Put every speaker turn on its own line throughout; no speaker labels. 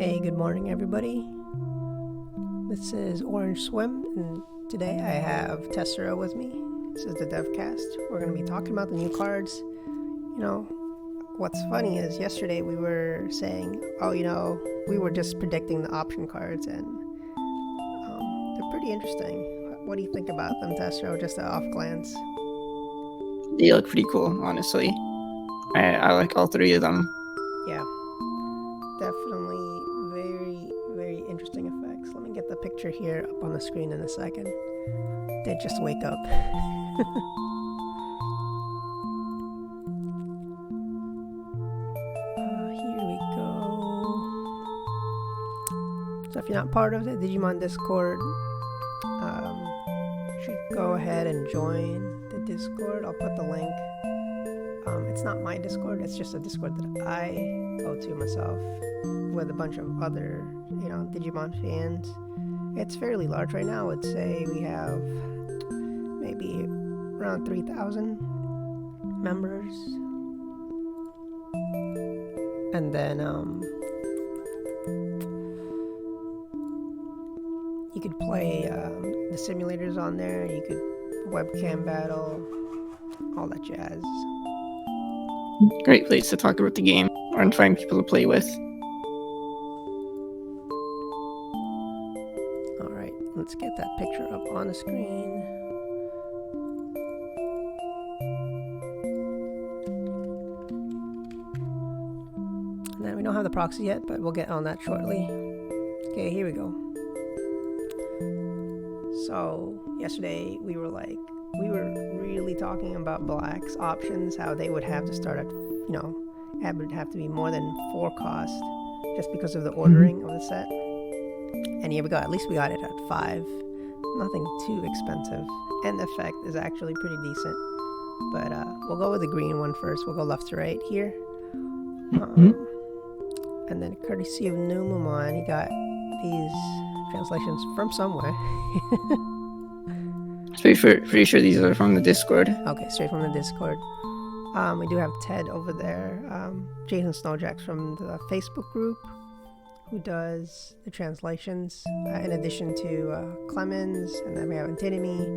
Hey, good morning, everybody. This is Orangeswim, and today I have Tesero with me. This is the DevCast. We're going to be talking about the new cards. You know, what's funny is yesterday we were saying, we were just predicting the option cards, and they're pretty interesting. What do you think about them, Tesero, just off glance?
They look pretty cool, honestly. I like all three of them.
Yeah, definitely very, very interesting effects. Let me get the picture here up on the screen in a second. Did just wake up. Here we go. So if you're not part of the Digimon Discord, you should go ahead and join the Discord. I'll put the link. It's not my Discord, it's just a Discord that I go to myself with a bunch of other, Digimon fans. It's fairly large right now. I'd say we have maybe around 3,000 members. And then you could play the simulators on there. You could webcam battle, all that jazz.
Great place to talk about the game or find people to play with.
Alright, let's get that picture up on the screen. And then we don't have the proxy yet, but we'll get on that shortly. Okay, here we go. So, yesterday we were really talking about Black's options, how they would have to start at, it would have to be more than 4 cost just because of the ordering of the set. And here we go, at least we got it at 5. Nothing too expensive. And the effect is actually pretty decent. But we'll go with the green one first. We'll go left to right here. And then courtesy of Numamon, he got these translations from somewhere.
Pretty sure these are from the Discord.
Okay, straight from the Discord. We do have Ted over there, Jason Snowjacks from the Facebook group, who does the translations, in addition to Clemens, and then we have Antinemy,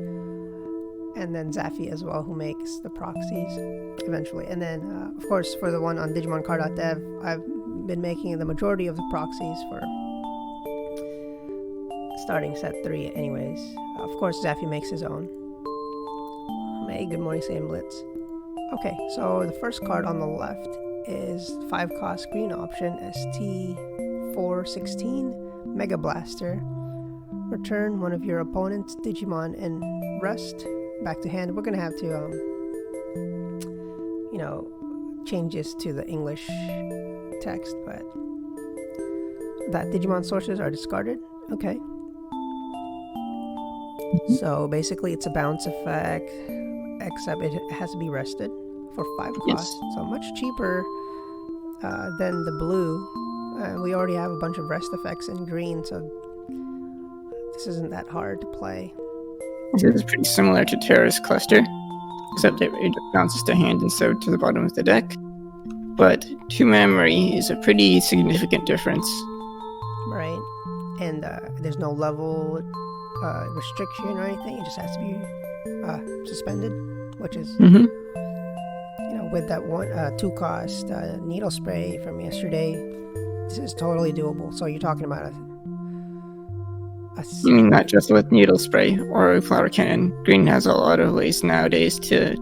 and then Zaffi as well, who makes the proxies eventually. And then, of course, for the one on DigimonCard.dev, I've been making the majority of the proxies for starting set 3 anyways. Of course, Zaffi makes his own. Hey, good morning, Sam Blitz. Okay, so the first card on the left is 5 cost green option, ST416 Mega Blaster. Return one of your opponent's Digimon and rest back to hand. We're gonna have to, change this to the English text, but that Digimon sources are discarded. Okay. So basically it's a bounce effect, except it has to be rested for 5 cost.
Yes.
So much cheaper than the blue. We already have a bunch of rest effects in green, so this isn't that hard to play.
This is pretty similar to Terra's Cluster, except it bounces to hand instead of to the bottom of the deck. But to memory is a pretty significant difference.
Right. And there's no level restriction or anything. It just has to be suspended, which is with that 2 cost needle spray from yesterday, this is totally doable. So you're talking about
you mean not just with needle spray or flower cannon? Green has a lot of ways nowadays to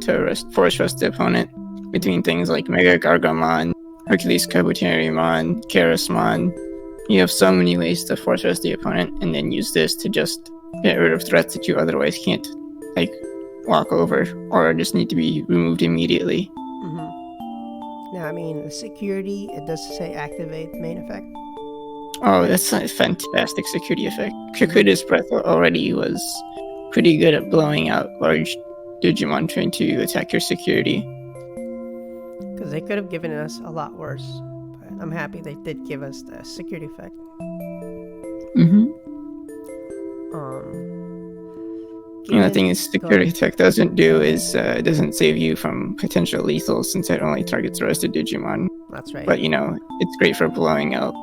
force rest the opponent, between things like Mega Gargamon, Hercules Kabuterimon, Karasmon. You have so many ways to force rest the opponent, and then use this to just get rid of threats that you otherwise can't, walk over, or just need to be removed immediately.
Now, I mean, the security, it does say activate the main effect.
Oh, that's a fantastic security effect. Kikuda's Breath already was pretty good at blowing out large Digimon trying to attack your security.
Because they could have given us a lot worse. But I'm happy they did give us the security effect.
The thing is, security tech doesn't do is it doesn't save you from potential lethal, since it only targets roasted Digimon.
That's right.
But it's great for blowing out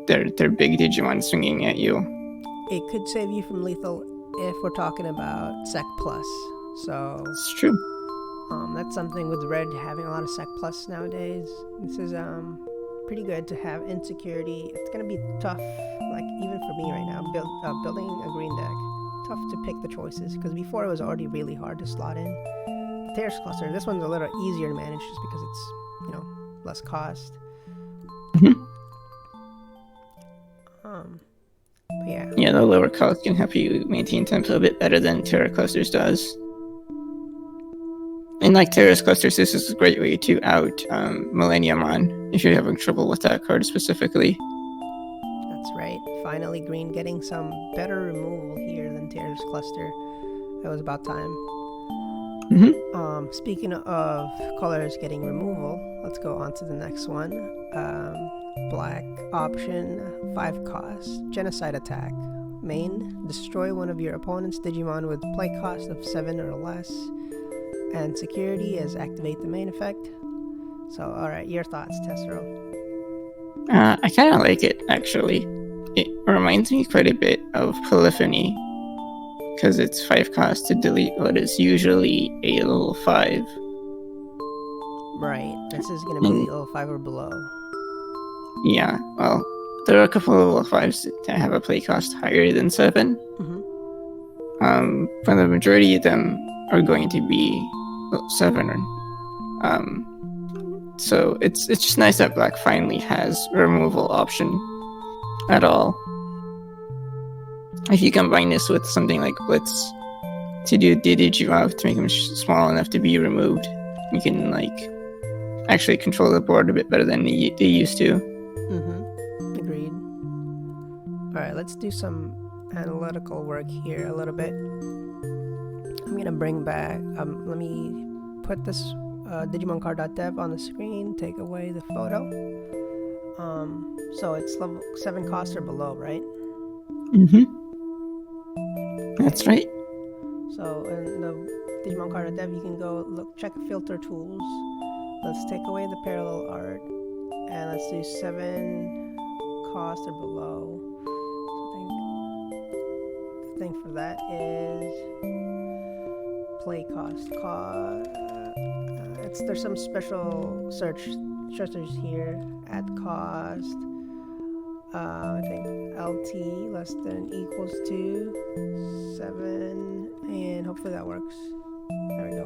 they're big Digimon swinging at you.
It could save you from lethal if we're talking about Sec Plus. So
It's true.
that's something with Red having a lot of Sec Plus nowadays. This is pretty good to have insecurity. It's gonna be tough, like even for me right now, building a green deck. Tough to pick the choices because before it was already really hard to slot in. The Terrace Cluster, this one's a little easier to manage just because it's, less cost. But yeah.
Yeah, the lower cost can help you maintain tempo a bit better than Terra Clusters does. And like Terrace Clusters, this is a great way to out Millenniumon if you're having trouble with that card specifically.
That's right. Finally, green getting some better removal here than Terrace Cluster. It was about time. Speaking of colors getting removal, let's go on to the next one. Black option, 5 cost, Genocide attack. Main, destroy one of your opponent's Digimon with play cost of 7 or less. And security is activate the main effect. So, alright, your thoughts, Tesero?
I kind of like it, actually. It reminds me quite a bit of Polyphony, because it's 5 cost to delete what is usually a level 5.
Right, this is going to be level 5 or below.
Yeah, well, there are a couple of level 5s that have a play cost higher than 7. But the majority of them are going to be 7. So it's just nice that Black finally has a removal option at all. If you combine this with something like Blitz to do Digimon to make them small enough to be removed, you can actually control the board a bit better than they used to.
Agreed. Alright, let's do some analytical work here a little bit. I'm gonna bring back, let me put this DigimonCard.dev on the screen, take away the photo. So it's level 7 cost or below, right?
That's right.
So in the DigimonCard.dev, you can go check filter tools. Let's take away the parallel art, and let's do 7 cost or below. So the thing for that is play cost. There's some special searchers here. Add cost. I think LT less than equals to 7, and hopefully that works. There we go.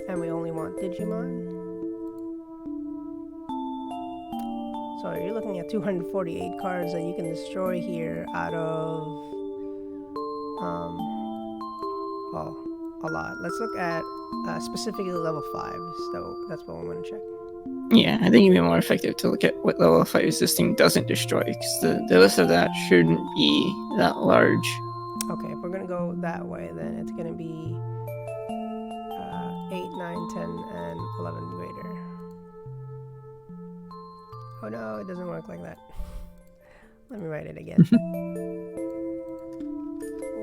And we only want Digimon. So you're looking at 248 cards that you can destroy here out of a lot. Let's look at specifically level 5s. So that's what I'm going to check.
Yeah, I think it'd be more effective to look at what level 5s this thing doesn't destroy, because the list of that shouldn't be that large.
Okay, if we're going to go that way, then it's going to be 8, 9, 10, and 11 greater. Oh no, it doesn't work like that. Let me write it again.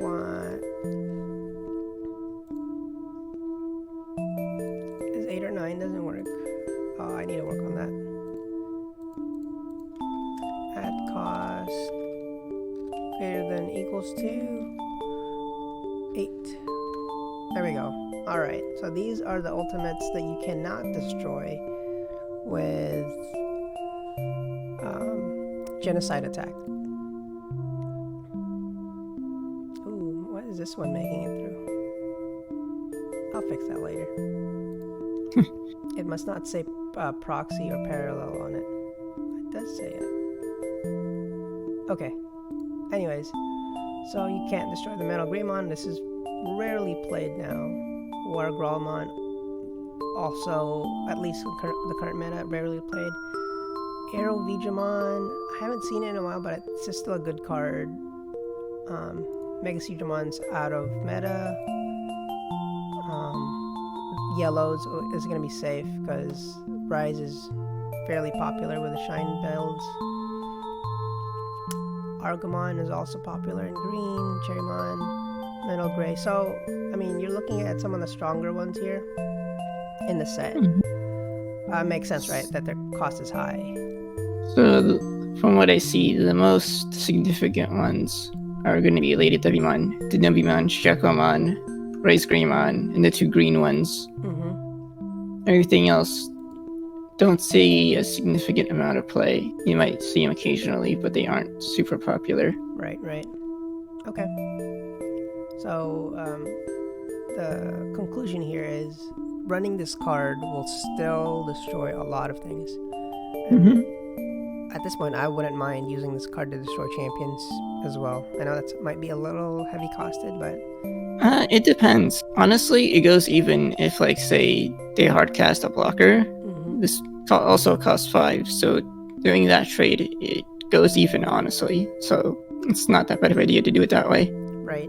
1. Is 8 or 9 doesn't work. Oh, I need to work on that. Add cost greater than equals to 8. There we go. Alright, so these are the ultimates that you cannot destroy with Genocide attack. Ooh, what is this one making it through? I'll fix that later. It must not say proxy or parallel on it. It does say it. Okay. Anyways, so you can't destroy the Metal Greymon. This is rarely played now. War Growlmon, also, at least the current meta, rarely played. Arrow Vegemon, I haven't seen it in a while, but it's still a good card. Mega Siegemon's out of meta. Yellows is going to be safe because Rise is fairly popular with the Shine builds. Argomon is also popular in green. Cherrymon, Metal Gray. So, I mean, you're looking at some of the stronger ones here in the set. Makes sense, right? That their cost is high.
So from what I see, the most significant ones are going to be Lady Devimon, Denobimon, Shakomon, Rice Greymon, and the 2 green ones. Everything else, don't see a significant amount of play. You might see them occasionally, but they aren't super popular.
Right. Okay. So, the conclusion here is running this card will still destroy a lot of things. At this point, I wouldn't mind using this card to destroy champions as well. I know that might be a little heavy costed, but...
It depends. Honestly, it goes even if, like, say, they hardcast a blocker. This also costs 5, so doing that trade, it goes even, honestly. So it's not that bad of an idea to do it that way.
Right.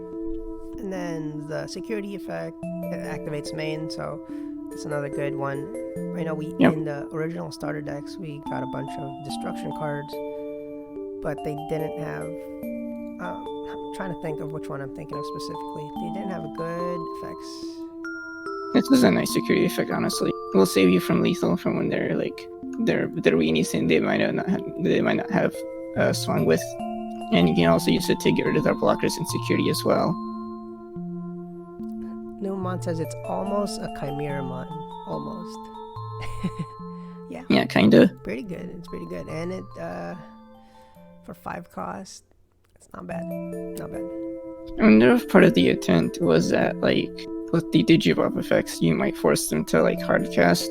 And then the security effect, it activates main, so it's another good one. I know in the original starter decks, we got a bunch of destruction cards, but they didn't have... I'm trying to think of which one I'm thinking of specifically. They didn't have good effects.
This is a nice security effect, honestly. It will save you from lethal from when they're like they're weenies and they might not have swung with, and you can also use it to get rid of their blockers and security as well.
Newmon says it's almost a Chimeramon, almost. Yeah.
Yeah, kinda.
Pretty good. It's pretty good, and it for 5 cost, it's not bad. Not bad.
I wonder if part of the intent was that, like, with the Digivolve effects, you might force them to, like, hardcast,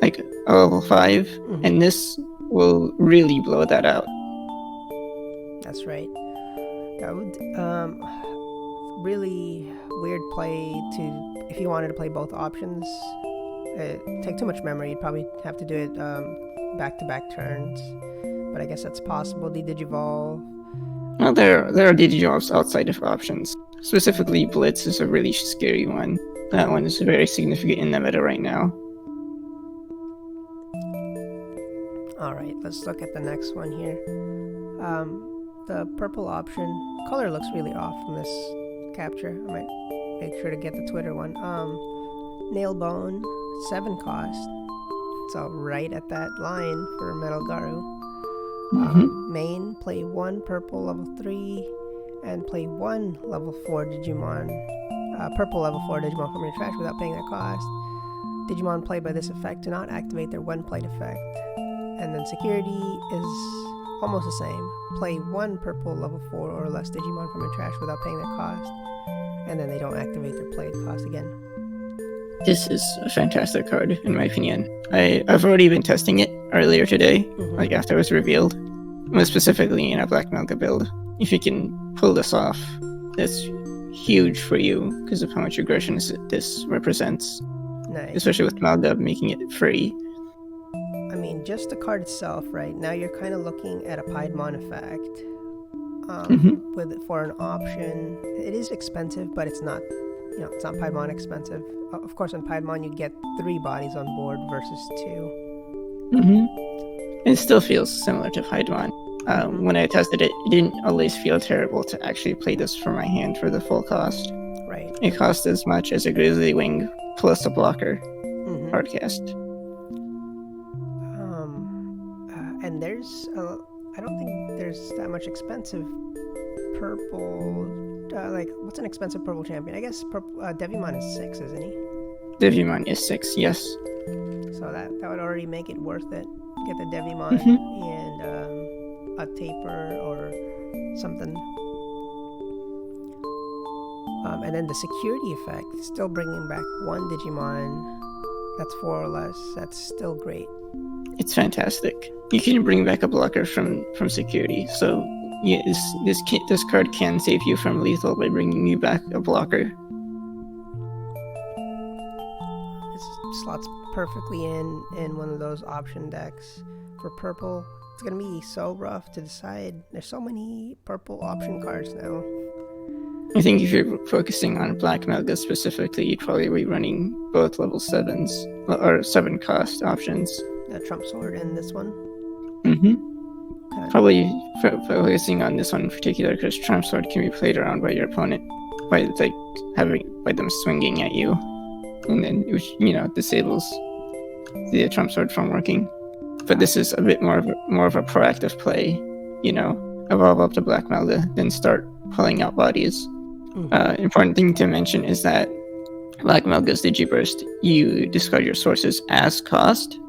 like, a level 5, and this will really blow that out.
That's right. That would, really weird play to, if you wanted to play both options, it'd take too much memory. You'd probably have to do it, back-to-back turns, but I guess that's possible. The Digivolve.
Well, there are Digivolves outside of options. Specifically, Blitz is a really scary one. That one is very significant in the meta right now.
Alright, let's look at the next one here. The purple option, color looks really off from this capture. I might make sure to get the Twitter one. Nailbone, 7 cost. So right at that line for Metal Garu. Main, play 1 purple level 3 and play 1 level 4 Digimon, purple level 4 Digimon from your trash without paying that cost. Digimon played by this effect do not activate their 1 plate effect. And then security is almost the same. Play 1 purple level 4 or less Digimon from your trash without paying their cost. And then they don't activate their plate cost again.
This is a fantastic card, in my opinion. I've already been testing it earlier today, like after it was revealed. Most specifically in a Black Manga build. If you can pull this off, that's huge for you because of how much aggression this represents.
Nice.
Especially with Manga making it free.
I mean, just the card itself, right? Now you're kind of looking at a Piedmon effect. For an option, it is expensive, but it's not, it's not Piedmon expensive. Of course, on Piedmon you get 3 bodies on board versus 2.
It still feels similar to Piedmon. When I tested it, it didn't always feel terrible to actually play this for my hand for the full cost.
Right.
It cost as much as a Grizzly Wing plus a blocker hardcast.
And there's, I don't think there's that much expensive purple, what's an expensive purple champion? I guess Devimon is 6, isn't he?
Devimon is 6, yes.
So that would already make it worth it. Get the Devimon and a taper or something. And then the security effect, still bringing back 1 Digimon that's 4 or less. That's still great.
It's fantastic. You can bring back a blocker from security. So yeah, this card can save you from lethal by bringing you back a blocker.
This slots perfectly in one of those option decks for purple. It's gonna be so rough to decide. There's so many purple option cards now.
I think if you're focusing on Black Manga specifically, you'd probably be running both level 7s or 7 cost options.
The Trump Sword and this one.
Okay.
Probably
focusing on this one in particular because Trump Sword can be played around by your opponent by them swinging at you, and then which disables the Trump Sword from working. But this is a bit more of a proactive play, evolve up to Black Melga, then start pulling out bodies. Important thing to mention is that Black Melga's Digiburst, you discard your sources as cost.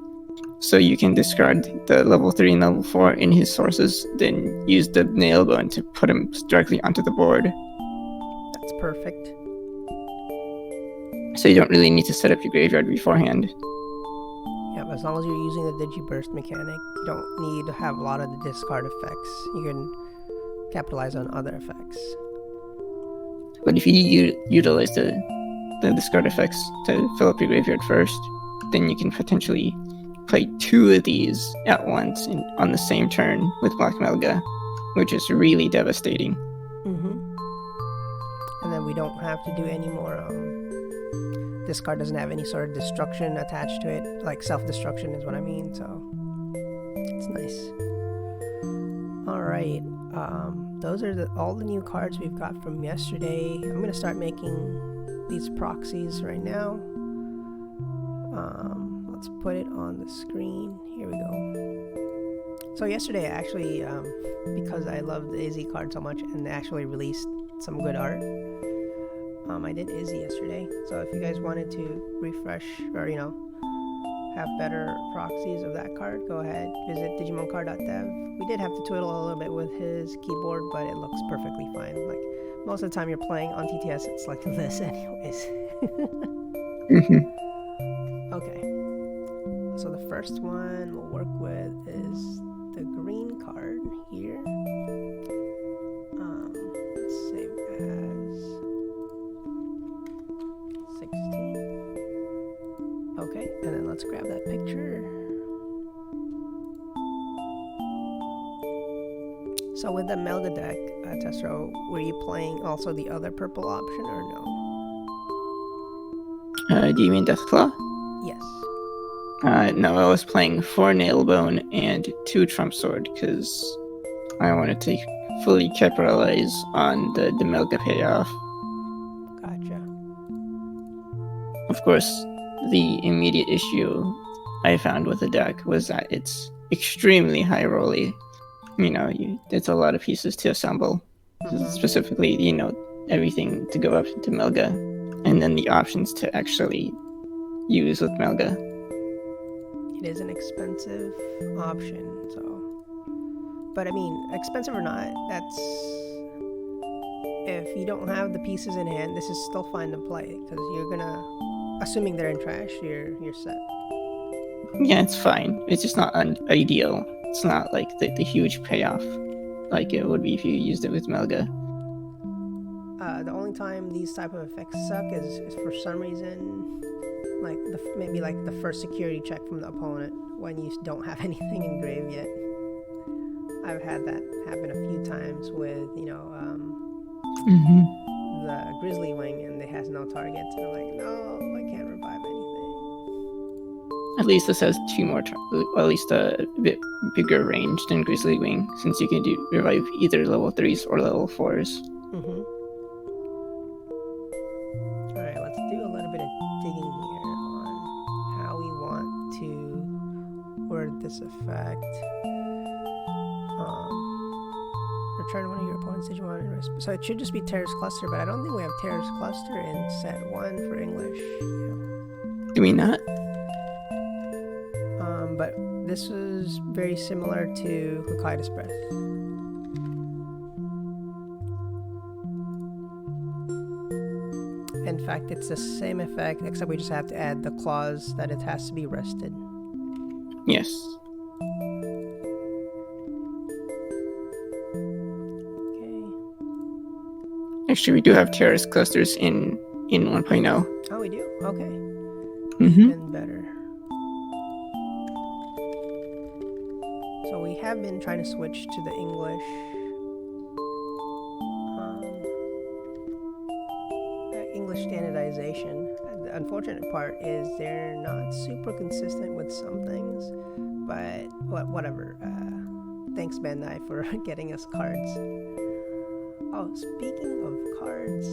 So you can discard the level 3 and level 4 in his sources, then use the Nailbone to put him directly onto the board.
That's perfect.
So you don't really need to set up your graveyard beforehand.
Yeah, as long as you're using the Digiburst mechanic, you don't need to have a lot of the discard effects. You can capitalize on other effects.
But if you utilize the discard effects to fill up your graveyard first, then you can potentially play 2 of these at once on the same turn with Black Melga, which is really devastating.
And then we don't have to do any more. This card doesn't have any sort of destruction attached to it, like self-destruction is what I mean. So it's nice. All right, those are all the new cards we've got from yesterday. I'm gonna start making these proxies right now. Let's put it on the screen. Here we go. So yesterday, actually, because I love the Izzy card so much, and they actually released some good art. I did Izzy yesterday. So if you guys wanted to refresh or have better proxies of that card, go ahead, visit digimoncard.dev. We did have to twiddle a little bit with his keyboard, but it looks perfectly fine. Like most of the time you're playing on TTS, it's like this anyways. Okay. So the first one we'll work with is the green card here. Let's save as 16. Okay, and then let's grab that picture. So with the Melga deck, Tesero, were you playing also the other purple option or no?
Do you mean Deathclaw?
Yes.
No, I was playing 4 Nailbone and 2 Trump Sword because I wanted to fully capitalize on the Melga payoff.
Gotcha.
Of course, the immediate issue I found with the deck was that it's extremely high rolly. It's a lot of pieces to assemble. Specifically, everything to go up to Melga, and then the options to actually use with Melga.
It is an expensive option, but I mean, expensive or not, that's if you don't have the pieces in hand, this is still fine to play because you're gonna, assuming they're in trash, you're set.
Yeah, it's fine. It's just not ideal. It's not like the huge payoff like it would be if you used it with Melga.
The only time these type of effects suck is for some reason, like maybe the first security check from the opponent when you don't have anything in grave yet. I've had that happen a few times with the Grizzly Wing, and it has no targets, and I'm like, no, I can't revive anything.
At least this has 2 more, at least a bit bigger range than Grizzly Wing, since you can revive either level 3s or level 4s.
Alright, let's do a little bit of digging here on how we want to word this effect. Return one of your opponent's Digimon. So it should just be Terrace Cluster, but I don't think we have Terrace Cluster in set 1 for English.
Do we not?
But this is very similar to Hokkaido's Breath. In fact, it's the same effect, except we just have to add the clause that it has to be rested.
Yes. Actually, we do have terrace clusters in 1.0.
Oh, we do? Okay.
Mm-hmm.
Even better. So we have been trying to switch to the English. English standardization. The unfortunate part is they're not super consistent with some things, but whatever. Thanks Bandai for getting us cards. Oh, speaking of cards,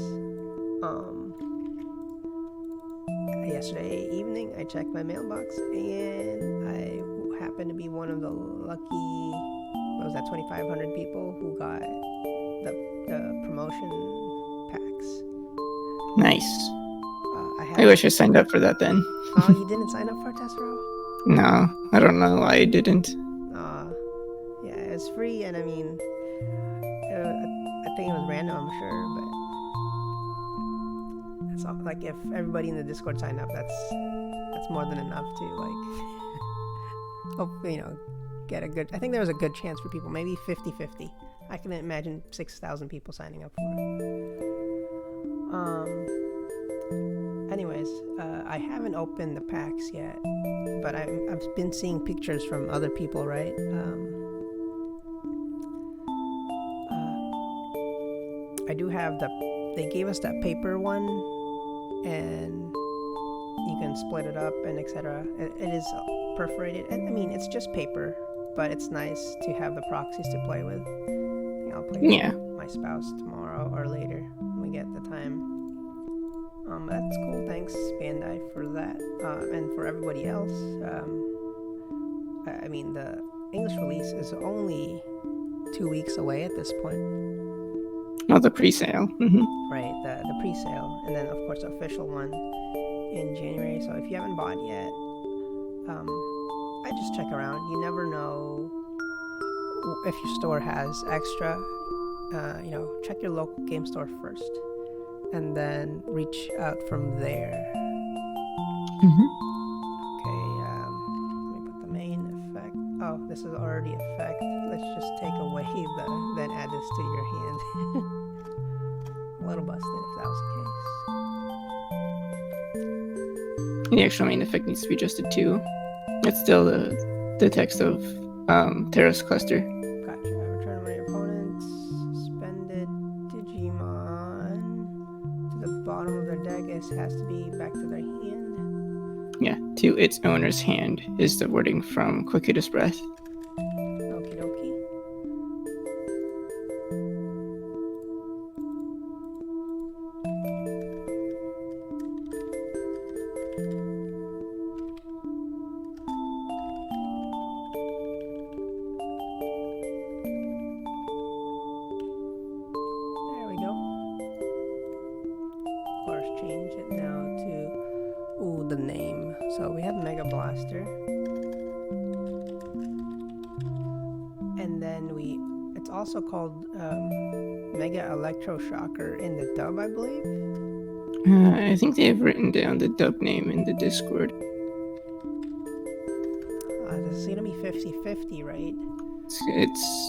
yesterday evening I checked my mailbox and I happen to be one of the lucky, what was that, 2,500 people who got the promotion packs.
Nice.
I
wish I signed up for that then.
Oh, you didn't sign up for Tesero?
No, I don't know why I didn't.
Yeah, it's free, and I mean, I think it was random, I'm sure, but that's all. Like, if everybody in the Discord signed up, that's more than enough to, like, hopefully, get a good. I think there was a good chance for people, maybe 50-50. I can imagine 6,000 people signing up for it. Anyways, I haven't opened the packs yet, but I've been seeing pictures from other people, right? I do have they gave us that paper one, and you can split it up and etc. It is perforated, and I mean, it's just paper, but it's nice to have the proxies to play with. I'll play with my spouse tomorrow or later when we get the time. That's cool. Thanks, Bandai, for that. And for everybody else, I mean, the English release is only 2 weeks away at this point.
Oh, the pre-sale. Mm-hmm.
Right, the pre-sale. And then, of course, the official one in January. So if you haven't bought yet, I just check around. You never know if your store has extra. Check your local game store first, and then reach out from there.
Mm-hmm.
Okay, let me put the main effect. Oh, this is already effect. Let's just take away then add this to your hand. A little busted if that was the case.
The actual main effect needs to be adjusted too. It's still the text of Terrace Cluster.
Gotcha. Return one of your opponents. Suspended Digimon to the bottom of their deck. It has to be back to their hand.
Yeah, to its owner's hand is the wording from Quickest Breath.
Okie dokie. There we go. Of course, change it now to the name. So we have Mega Blaster, and then it's also called Mega Electroshocker in the dub, I believe.
I think they have written down the dub name in the Discord.
This is gonna be 50-50, right?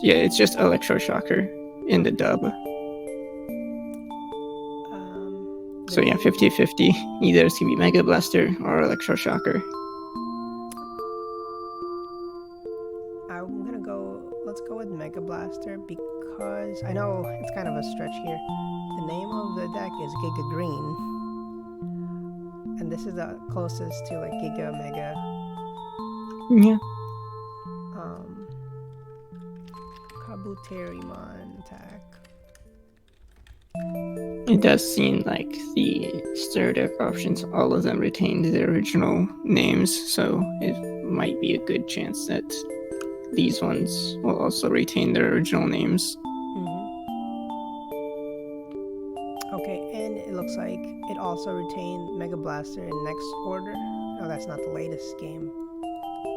It's just Electroshocker in the dub. So yeah, 50-50. Either it's gonna be Mega Blaster or Electroshocker.
Let's go with Mega Blaster, because I know it's kind of a stretch here. The name of the deck is Giga Green, and this is the closest to like Giga Mega.
Yeah.
Kabuterimon attack.
It does seem like the starter deck options, all of them retained their original names, so it might be a good chance that these ones will also retain their original names.
Okay, and it looks like it also retained Mega Blaster in Next Order. Oh, that's not the latest game.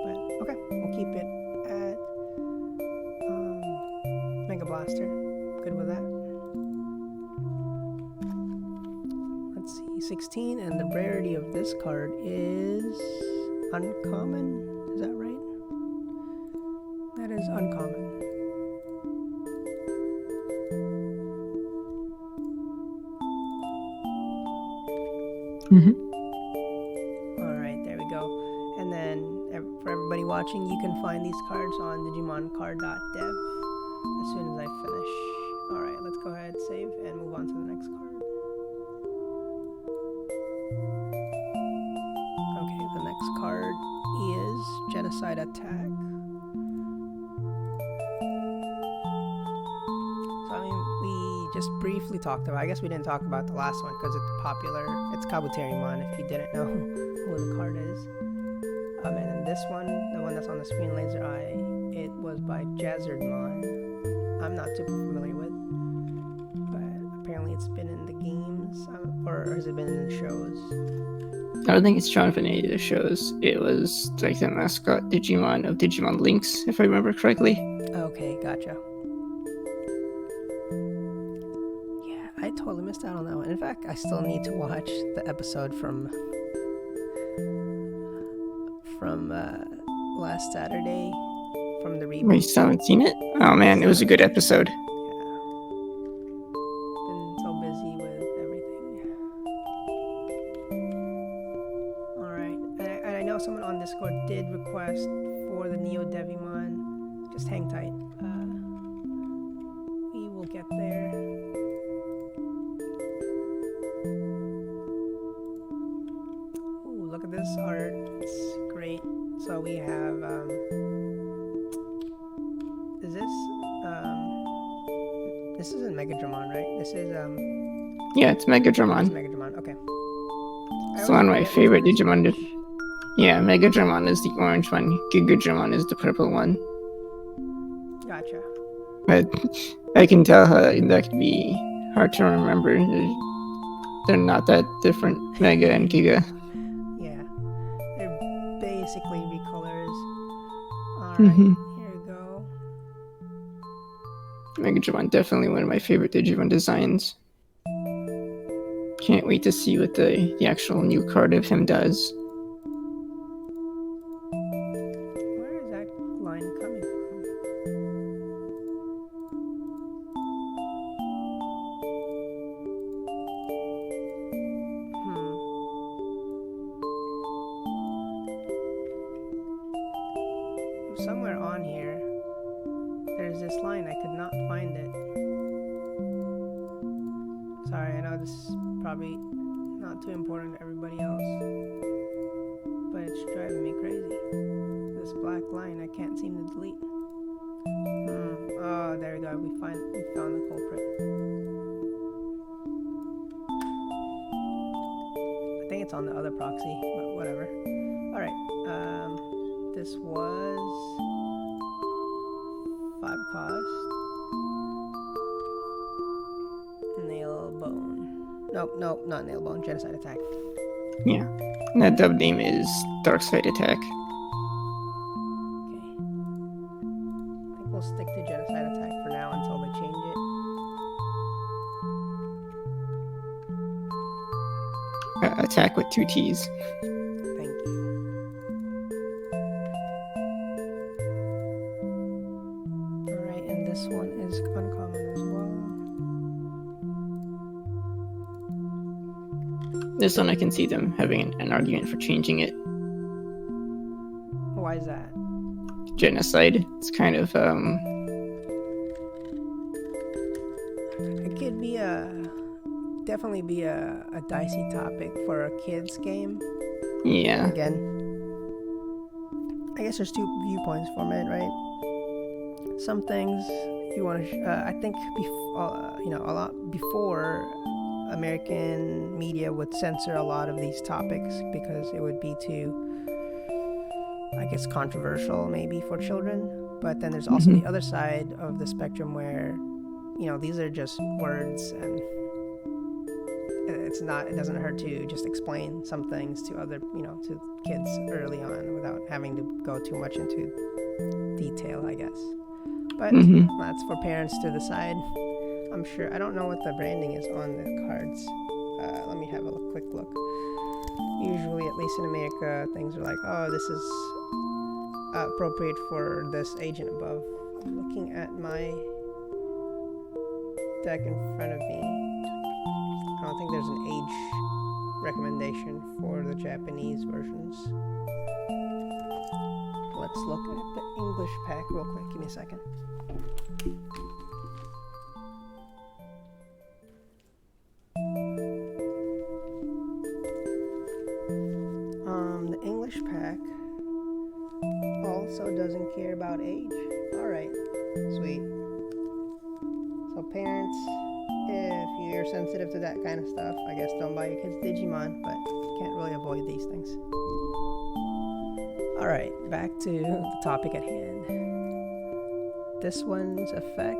But, okay, we'll keep it at Mega Blaster. Good with that. Let's see, 16, and the rarity of this card is uncommon. Is that right? That is uncommon.
Mm-hmm.
Alright, there we go. And then for everybody watching, you can find these cards on digimoncard.dev as soon as I finish. Alright, let's go ahead, save, and move on to the next card. Okay, the next card is Genocide Attack. We just briefly talked about, I guess we didn't talk about the last one because it's popular. It's Kabuterimon, if you didn't know who the card is. And then this one, the one that's on the screen, Laser Eye, it was by Jazzardmon. I'm not super familiar with, but apparently it's been in the games, or has it been in the shows?
I don't think it's shown up in any of the shows. It was like the mascot Digimon of Digimon Lynx, if I remember correctly.
Okay, gotcha. Yeah, I totally missed out on that one. In fact, I still need to watch the episode from last Saturday from the reboot.
You still haven't seen it? Oh man, it was a good episode.
Yeah. Been so busy with everything. Alright. And I know someone on Discord did request for the Neo Devimon. Just hang tight. We will get there. Ooh, look at this art. It's great. So we have is this isn't Megadramon, right? This is
Yeah, it's Megadramon.
It's Megadramon, okay.
It's one of my favorite Digimon. Yeah, Megadramon is the orange one. Gigadramon is the purple one.
Gotcha.
But I can tell how that could be hard to remember. They're not that different, Mega and Giga.
Yeah. They're basically recolors. Alright, Here we go.
Megadramon, definitely one of my favorite Digimon designs. Can't wait to see what the actual new card of him does.
Where is that line coming from? Somewhere on here, there's this line. I could not find it. Sorry, I know this is probably not too important to everybody else, but it's driving me crazy. This black line I can't seem to delete. Oh, there we go. We found the culprit. I think it's on the other proxy, but whatever. Alright, this was 5 cost. Nailbone. Nope, not Nailbone. Genocide Attack.
Yeah. And that dub name is Darkside Attack.
Okay. I think we'll stick to Genocide Attack for now until they change it.
Attack with 2 T's.
Thank you. Alright, and this one is uncommon as well.
This one I can see them having an argument for changing it.
Why is that?
Genocide. It's kind of
It could be definitely be a dicey topic for a kid's game.
yeah.
Again, I guess there's 2 viewpoints from it, right? Some things you want to, I think, a lot before, American media would censor a lot of these topics because it would be too, I guess, controversial maybe for children. But then there's also the other side of the spectrum where, these are just words, and it doesn't hurt to just explain some things to other, to kids early on without having to go too much into detail, I guess. But that's for parents to decide. I'm sure. I don't know what the branding is on the cards. Let me have a quick look. Usually, at least in America, things are like, oh, this is appropriate for this agent above. I'm looking at my deck in front of me. I don't think there's an age recommendation for the Japanese versions. Let's look at the English pack real quick. Give me a second. The English pack also doesn't care about age. Alright, sweet. So parents, if you're sensitive to that kind of stuff, I guess don't buy your kids Digimon, but you can't really avoid these things. All right, back to the topic at hand. This one's effect.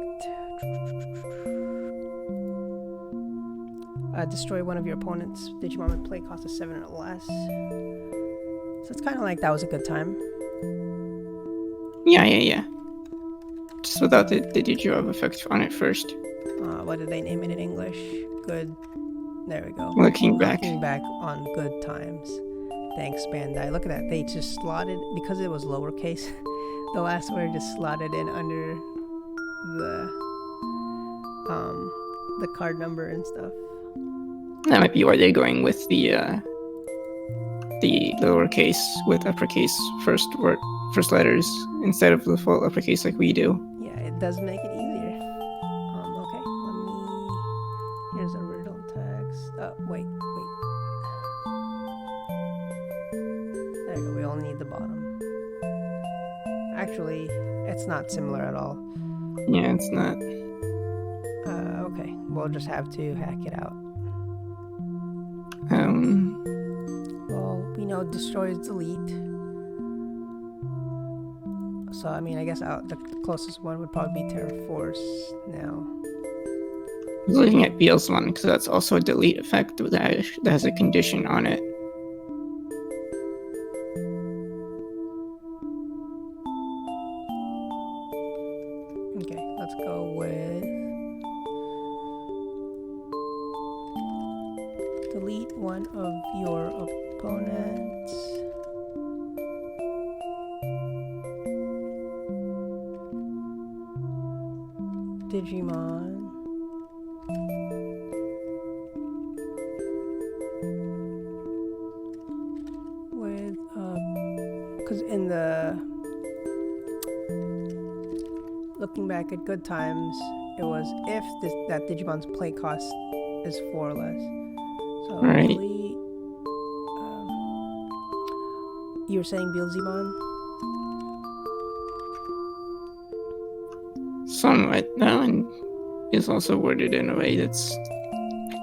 Destroy one of your opponent's Digimon with play cost of 7 or less. So it's kind of like that was a good time.
Yeah. Just without the Digio effect on it first.
What did they name it in English? Good. There we go.
Looking back
on good times. Thanks, Bandai. Look at that. They just slotted, because it was lowercase, the last word just slotted in under the card number and stuff.
That might be why they're going with the lowercase with uppercase first letters instead of the full uppercase like we do.
Yeah, it does make it easier. Okay, here's the original text. Wait. There you go, we only need the bottom. Actually, it's not similar at all.
Yeah, it's not.
Okay, we'll just have to hack it out. Well, we know destroys delete. So, I mean, I guess the closest one would probably be Terra Force now.
I was looking at Beal's one because that's also a delete effect that has a condition on it.
Okay, let's go with delete one of your opponents. Digimon with because in the looking back at good times, it was if that Digimon's play cost is 4 or less. So
right.
delete. You were saying Beelzebon?
Somewhat, no, and is also worded in a way that's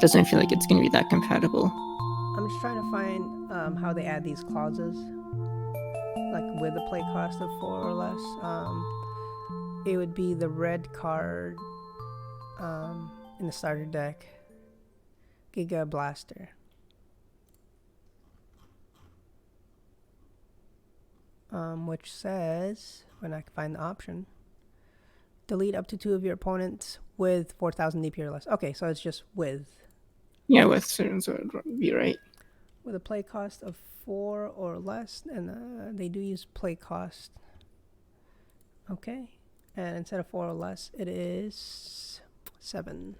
doesn't feel like it's going to be that compatible.
I'm just trying to find how they add these clauses, like with a play cost of 4 or less. It would be the red card in the starter deck, Giga Blaster. Which says, when I can find the option, delete up to 2 of your opponents with 4,000 DP or less. Okay, so it's just with.
Yeah, with certain, so it would be right.
With a play cost of 4 or less, and they do use play cost. Okay, and instead of 4 or less, it is 7.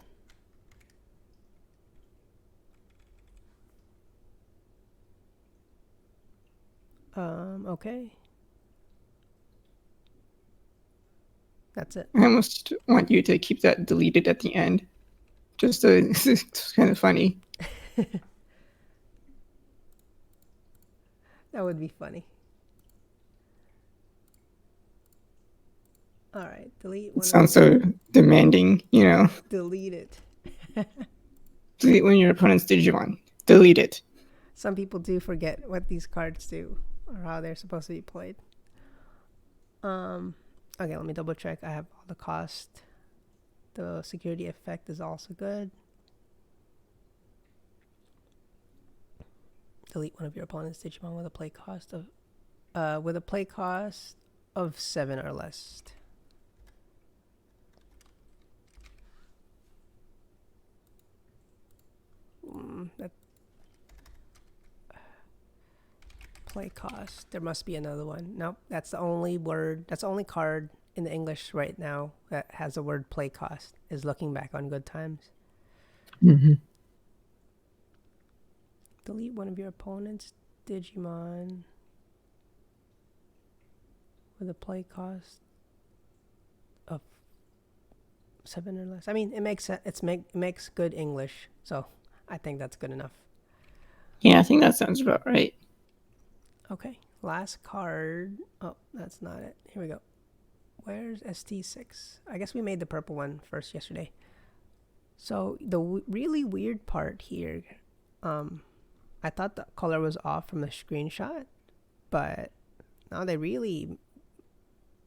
Okay. That's it.
I almost want you to keep that deleted at the end. Just it's kind of funny.
That would be funny. All right, delete one.
It sounds so demanding, you know.
Delete it.
Delete one of your opponent's Digimon. Delete it.
Some people do forget what these cards do or how they're supposed to be played. Okay, let me double check. I have all the cost. The security effect is also good. Delete one of your opponent's Digimon with a play cost of 7 or less. That play cost. There must be another one. Nope, that's the only word. That's the only card in the English right now that has the word play cost. Is looking back on good times.
Mm-hmm.
Delete one of your opponent's Digimon with a play cost of 7 or less. I mean, it makes good English, so I think that's good enough.
Yeah, I think that sounds about right.
Okay, last card. Oh, that's not it. Here we go. Where's ST6? I guess we made the purple one first yesterday. So the really weird part here, I thought the color was off from the screenshot, but Now they really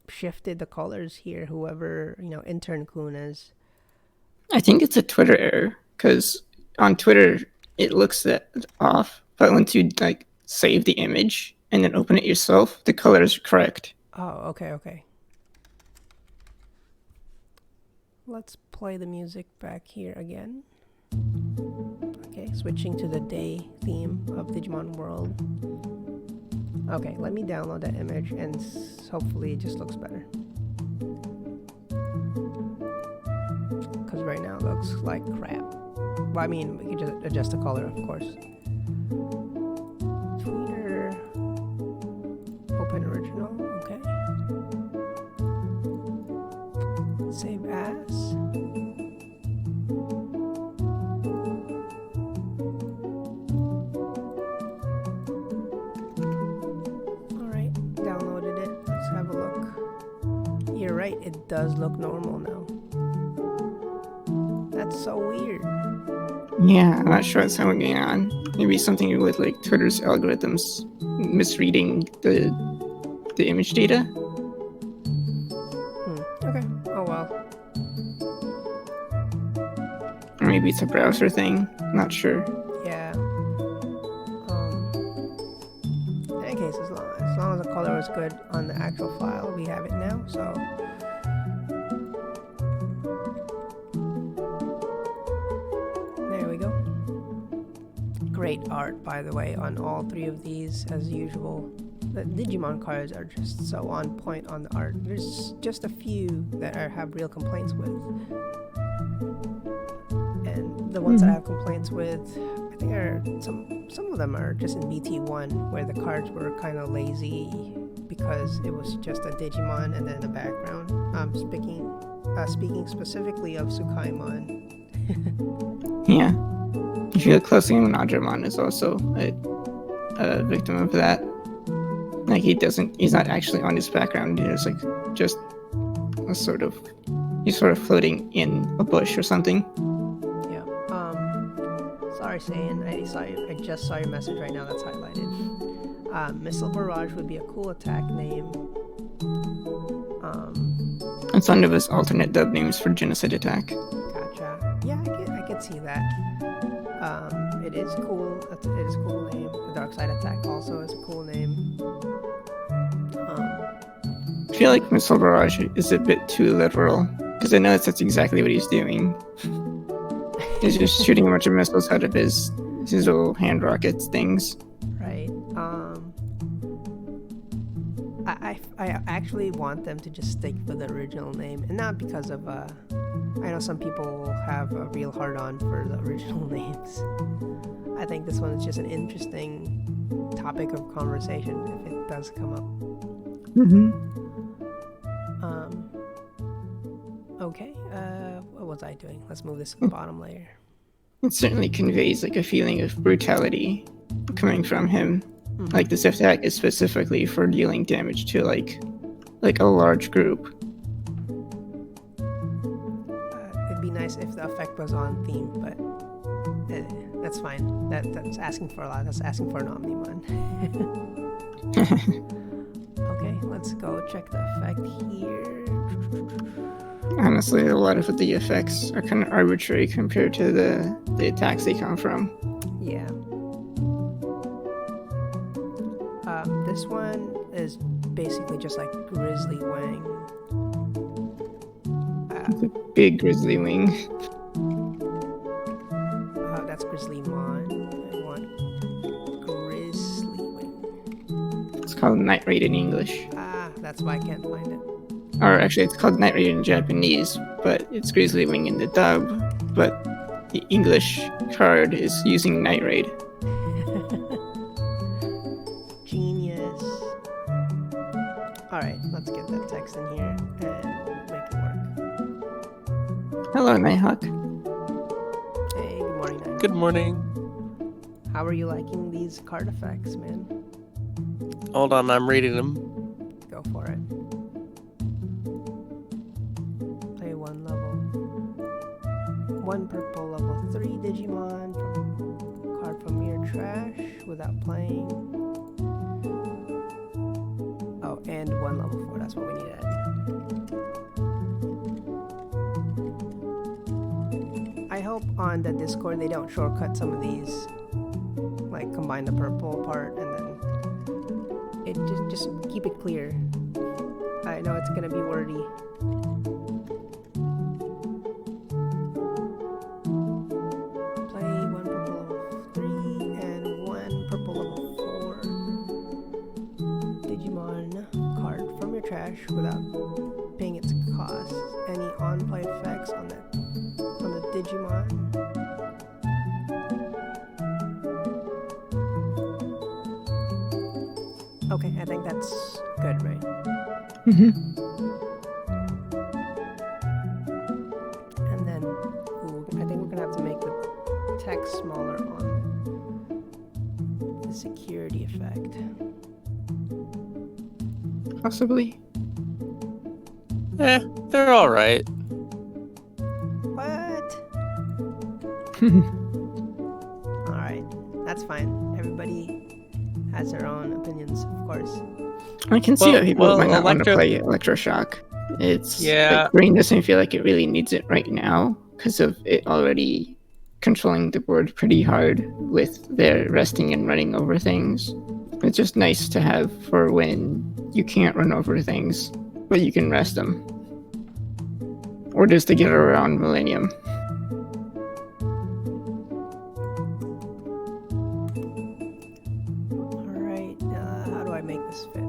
shifted the colors here. Whoever, intern Kun is.
I think it's a Twitter error, because on Twitter it looks that off, but once you like save the image and then open it yourself, the colors are correct.
Oh, okay. Let's play the music back here again. Okay, switching to the day theme of Digimon World. Okay, let me download that image and hopefully it just looks better. Because right now it looks like crap. Well, I mean, we can just adjust the color, of course. Tweeter. Open original. Okay. Save as. Alright, downloaded it. Let's have a look. You're right, it does look normal now. That's so weird.
Yeah, I'm not sure what's going on. Maybe something with like Twitter's algorithms misreading the image data.
Okay. Oh well.
Or maybe it's a browser thing. Not sure.
Yeah. In any case, as long as the color is good on the actual file, we have it now. So. There we go. Great art, by the way, on all three of these, as usual. The Digimon cards are just so on point on the art. There's just a few that I have real complaints with. And the ones that I have complaints with, I think are some of them are just in BT1, where the cards were kind of lazy because it was just a Digimon and then a background. Speaking specifically of Sukaimon.
Yeah. If you look closely, Najamon is also a victim of that. Like he's not actually on his background. He's like just he's sort of floating in a bush or something.
Yeah. Sorry, Saiyan. I just saw your message right now. That's highlighted. Missile Barrage would be a cool attack name.
It's one of his alternate dub names for Genocide Attack.
Gotcha. Yeah, I could see that. It is cool. It is a cool name. The Dark Side Attack also is a cool name.
I feel like Missile Barrage is a bit too literal, because I know that's exactly what he's doing. He's just shooting a bunch of missiles out of his little hand rockets things.
Right. I actually want them to just stick with the original name, and not because of I know some people have a real hard-on for the original names. I think this one is just an interesting topic of conversation if it does come up. Okay, what was I doing? Let's move this to the bottom layer.
It certainly conveys like a feeling of brutality coming from him. Like this attack is specifically for dealing damage to like a large group.
It'd be nice if the effect was on theme, but that's fine. That's asking for a lot. That's asking for an Omnimon. Okay, let's go check the effect here.
Honestly, a lot of the effects are kind of arbitrary compared to the attacks they come from.
Yeah. This one is basically just like Grizzly Wing.
It's a big Grizzly Wing.
That's Grizzly Mon. I want Grizzly Wing.
It's called Night Raid in English.
That's why I can't find it.
Or actually, it's called Night Raid in Japanese, but it's Grizzly Wing in the dub. But the English card is using Night Raid.
Genius. Alright, let's get that text in here and make it work.
Hello, Nighthawk.
Hey, good morning, Nighthawk.
Good morning.
How are you liking these card effects, man?
Hold on, I'm reading them.
Go for it. Play one level. One purple level 3 Digimon from card from your trash without playing. That's what we need to add. I hope on the Discord they don't shortcut some of these, like combine the purple part and then it just keep it clear. I know it's gonna be wordy. Play one purple level 3 and one purple level 4 Digimon card from your trash without paying its cost. Any on-play effects on the Digimon. Okay, I think that's good, right?
Mm-hmm.
And then, I think we're gonna have to make the text smaller on the security effect.
Possibly.
They're all right.
What? Alright, that's fine. Everybody has their own opinions, of course.
I can see
Well-
that people
well,
might not want to
Electro-
play Electroshock. It's
Yeah.
like, Green doesn't feel like it really needs it right now because of it already controlling the board pretty hard with their resting and running over things. It's just nice to have for when you can't run over things, but you can rest them. Or just to get around Millennium.
Alright, how do I make this fit?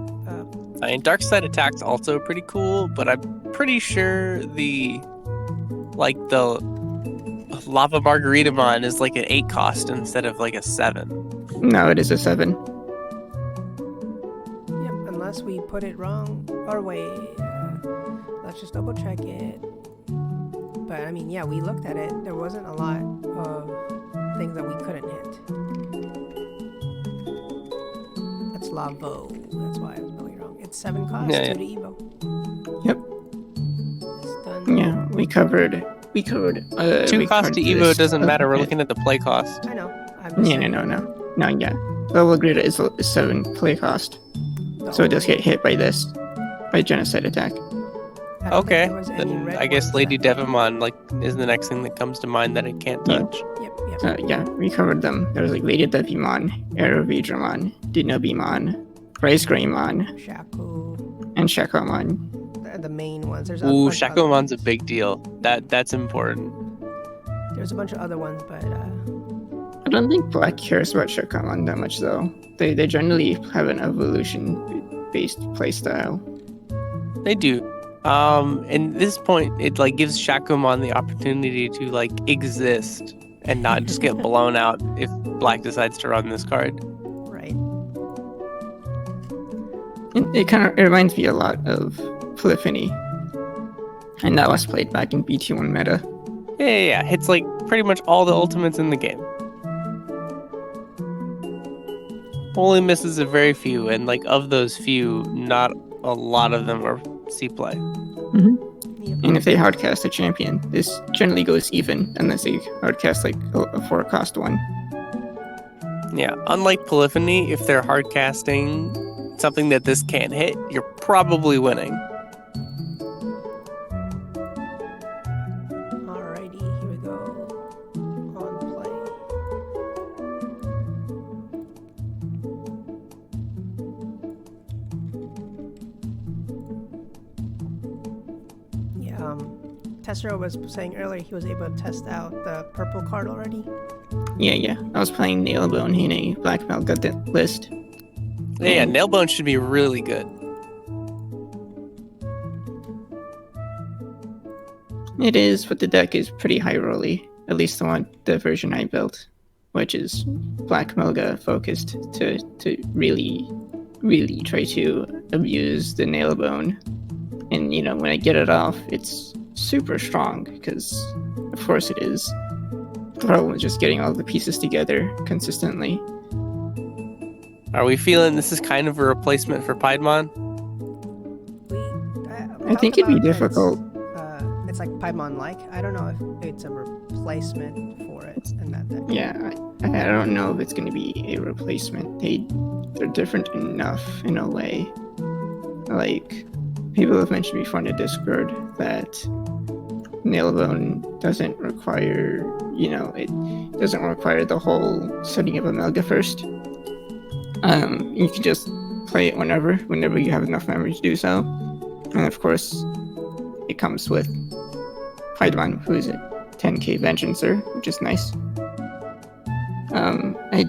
I mean, Dark Side Attack's also pretty cool, but I'm pretty sure the Lava Margaritamon is like an 8 cost instead of like a 7.
No, it is a 7.
Yep, unless we put it wrong. Or wait, let's just double check it. But I mean, yeah, we looked at it. There wasn't a lot of things that we couldn't hit. That's Lavo. That's why I was spelling it wrong. It's 7 costs,
Yeah,
2 to Evo.
Yep.
It's done.
Yeah, we covered.
2
we
cost to
covered
Evo
this.
doesn't matter. We're
Okay.
looking at the play cost.
I know. I'm just
Yeah,
saying.
no, yeah. Level Grid is 7 play cost, so it does get hit by this, by Genocide Attack.
I don't think
Okay,
there was any
then
red
I guess
ones
Lady
that-
Devamon is the next thing that comes to mind that it can't
Yeah.
touch.
Yep.
Yeah, we covered them. There was like Lady Devimon, Aerovidramon, Dinobimon, Rice Greymon,
Shaku.
and Shakomon.
The main ones. There's a
Ooh,
bunch of other
Shacomon's a
ones.
big deal. That's important.
There's a bunch of other ones, but
I don't think Black cares about Shakomon that much though. They generally have an evolution-based playstyle.
They do. And this point, it like gives Shakomon the opportunity to like exist and not just get blown out if Black decides to run this card.
right.
It reminds me a lot of Polyphony, and that was played back in BT1 meta.
Yeah. Hits like pretty much all the ultimates in the game. Only misses a very few, and like of those few, not a lot of them are C play.
Yep.
And if they hardcast a champion, this generally goes even unless they hardcast like a 4-cost one.
Yeah, unlike Polyphony, if they're hardcasting something that this can't hit, you're probably winning.
Alrighty, here we go. On play. Yeah, Tesero was saying earlier he was able to test out the purple card already.
Yeah. I was playing Nailbone in a Black Melga list.
Yeah, Nailbone should be really good.
It is, but the deck is pretty high rolly. At least the version I built, which is Black Melga focused to really try to abuse the Nailbone. And when I get it off, it's super strong because, of course, it is. The problem is just getting all the pieces together consistently.
Are we feeling this is kind of a replacement for Piedmon?
We
I think
talked
it'd be
about
difficult.
It's like Piedmon-like. I don't know if it's a replacement for it in that deck.
Yeah, I don't know if it's going to be a replacement. They're different enough in a way. Like, people have mentioned before in the Discord that Nailbone doesn't require, it doesn't require the whole setting of Amelga first. You can just play it whenever you have enough memory to do so. And of course, it comes with Paidwan, who is a 10k Vengeancer, which is nice. I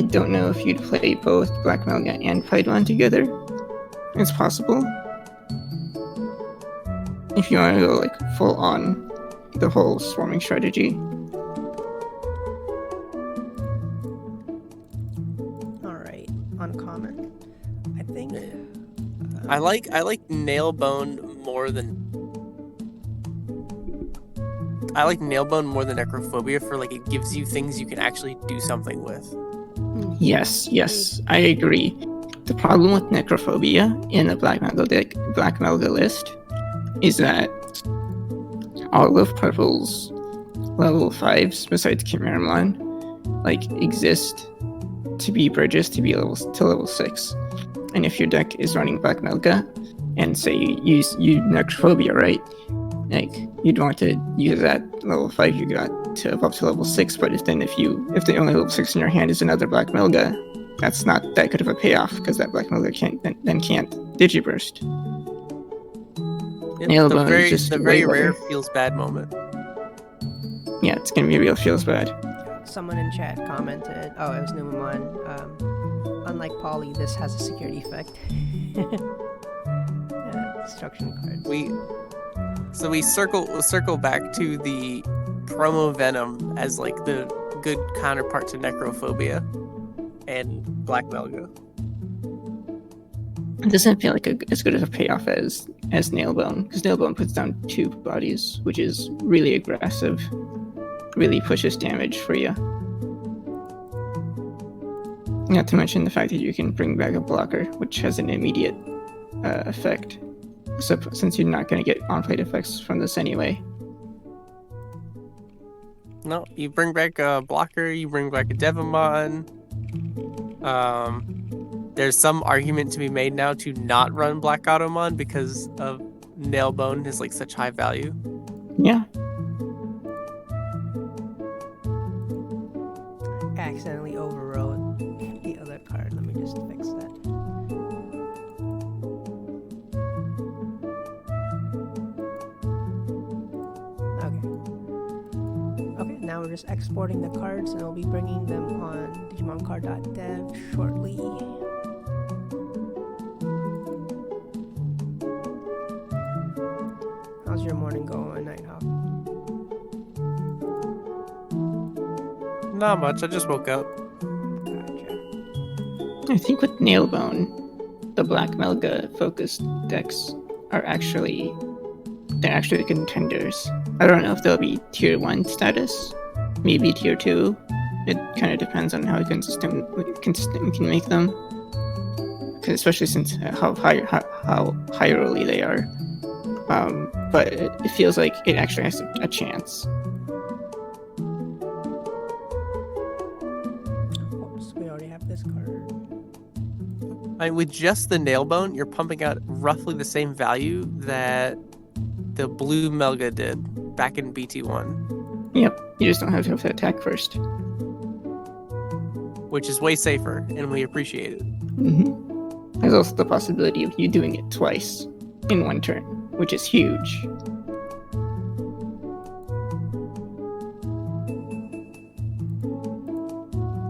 don't know if you'd play both Black Melga and Paidwan together. It's possible. If you want to go like full on the whole swarming strategy.
Alright, uncommon. I think
I like Nailbone more than Necrophobia for like it gives you things you can actually do something with.
Yes, I agree. The problem with Necrophobia in the Black Melga list is that all of Purple's level 5s, besides Chimeramon, exist to be bridges to level 6. And if your deck is running Black Melga, and say you use Necrophobia, right? You'd want to use that level 5 you got to up to level 6, but if the only level 6 in your hand is another Black Melga, that's not that good of a payoff, because that Black Melga can't Digiburst.
The very rare feels bad moment.
Yeah, it's gonna be a real feels bad.
someone in chat commented, it was Numamon, unlike Poly, this has a security effect. Destruction cards.
We circle back to the promo Venom as like the good counterpart to Necrophobia and Black Melga.
It doesn't feel like as good of a payoff as Nailbone, because Nailbone puts down 2 bodies, which is really aggressive, really pushes damage for you. Not to mention the fact that you can bring back a blocker, which has an immediate effect, so, since you're not going to get on-plate effects from this anyway.
No, you bring back a blocker, you bring back a Devamon. There's some argument to be made now to not run Black Automon because of Nailbone is like such high value.
Yeah.
I accidentally overrode the other card. Let me just fix that. Okay, now we're just exporting the cards and we'll be bringing them on DigimonCard.dev shortly. How's your morning going, Nighthawk?
Not much, I just woke up.
Gotcha.
I think with Nailbone, the Black Melga focused decks are actually contenders. I don't know if they'll be tier 1 status, maybe tier 2. It kind of depends on how consistent we can make them, especially since how high early they are. But it feels like it actually has a chance.
Oops, we already have this card.
With just the Nailbone, you're pumping out roughly the same value that the blue Melga did back in BT1.
Yep, you just don't have to attack first.
Which is way safer, and we appreciate it.
Mm-hmm. There's also the possibility of you doing it twice in one turn, which is huge.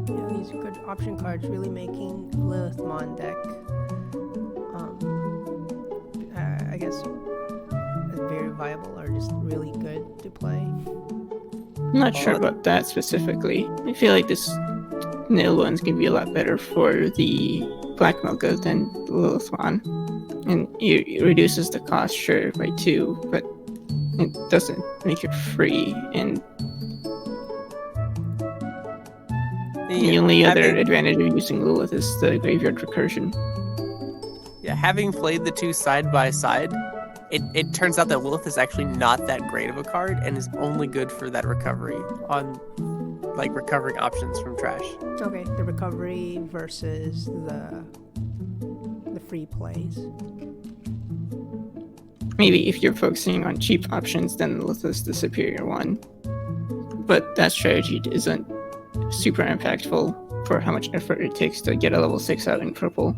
Yeah, these are good option cards, really making Lilithmon deck, I guess, very viable or just really good to play.
I'm not sure about that specifically. I feel like this Nailbone's gonna be a lot better for the Black Melga than the Lilithmon. And it reduces the cost, sure, by 2, but it doesn't make it free. And the only other advantage of using Lilith is the graveyard recursion.
Yeah, having played the two side by side, it turns out that Lilith is actually not that great of a card and is only good for that recovery on like recovering options from trash.
Okay, the recovery versus the free plays.
maybe if you're focusing on cheap options, then the Lith is the superior one. But that strategy isn't super impactful for how much effort it takes to get a level 6 out in purple.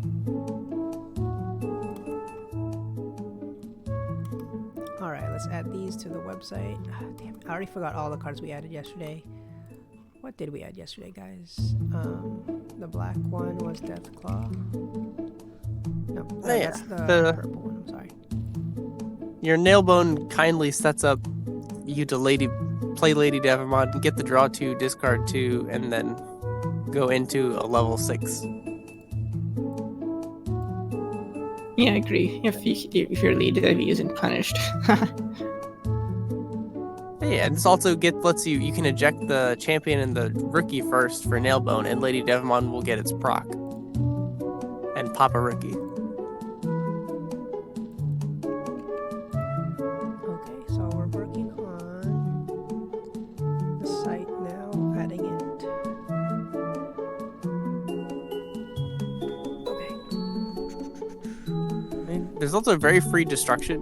Alright, let's add these to the website. Damn, I already forgot all the cards we added yesterday. What did we add yesterday, guys? The black one was Deathclaw. No, that's the purple one, I'm sorry.
Your Nailbone kindly sets up you to play Lady Devamon, get the draw 2, discard 2, and then go into a level 6.
Yeah, I agree. If your lead Devi isn't punished.
Yeah, and this also lets you can eject the champion and the rookie first for Nailbone, and Lady Devamon will get its proc. And pop a rookie.
Okay, so we're working on the site now, adding it. Okay.
There's also very free destruction.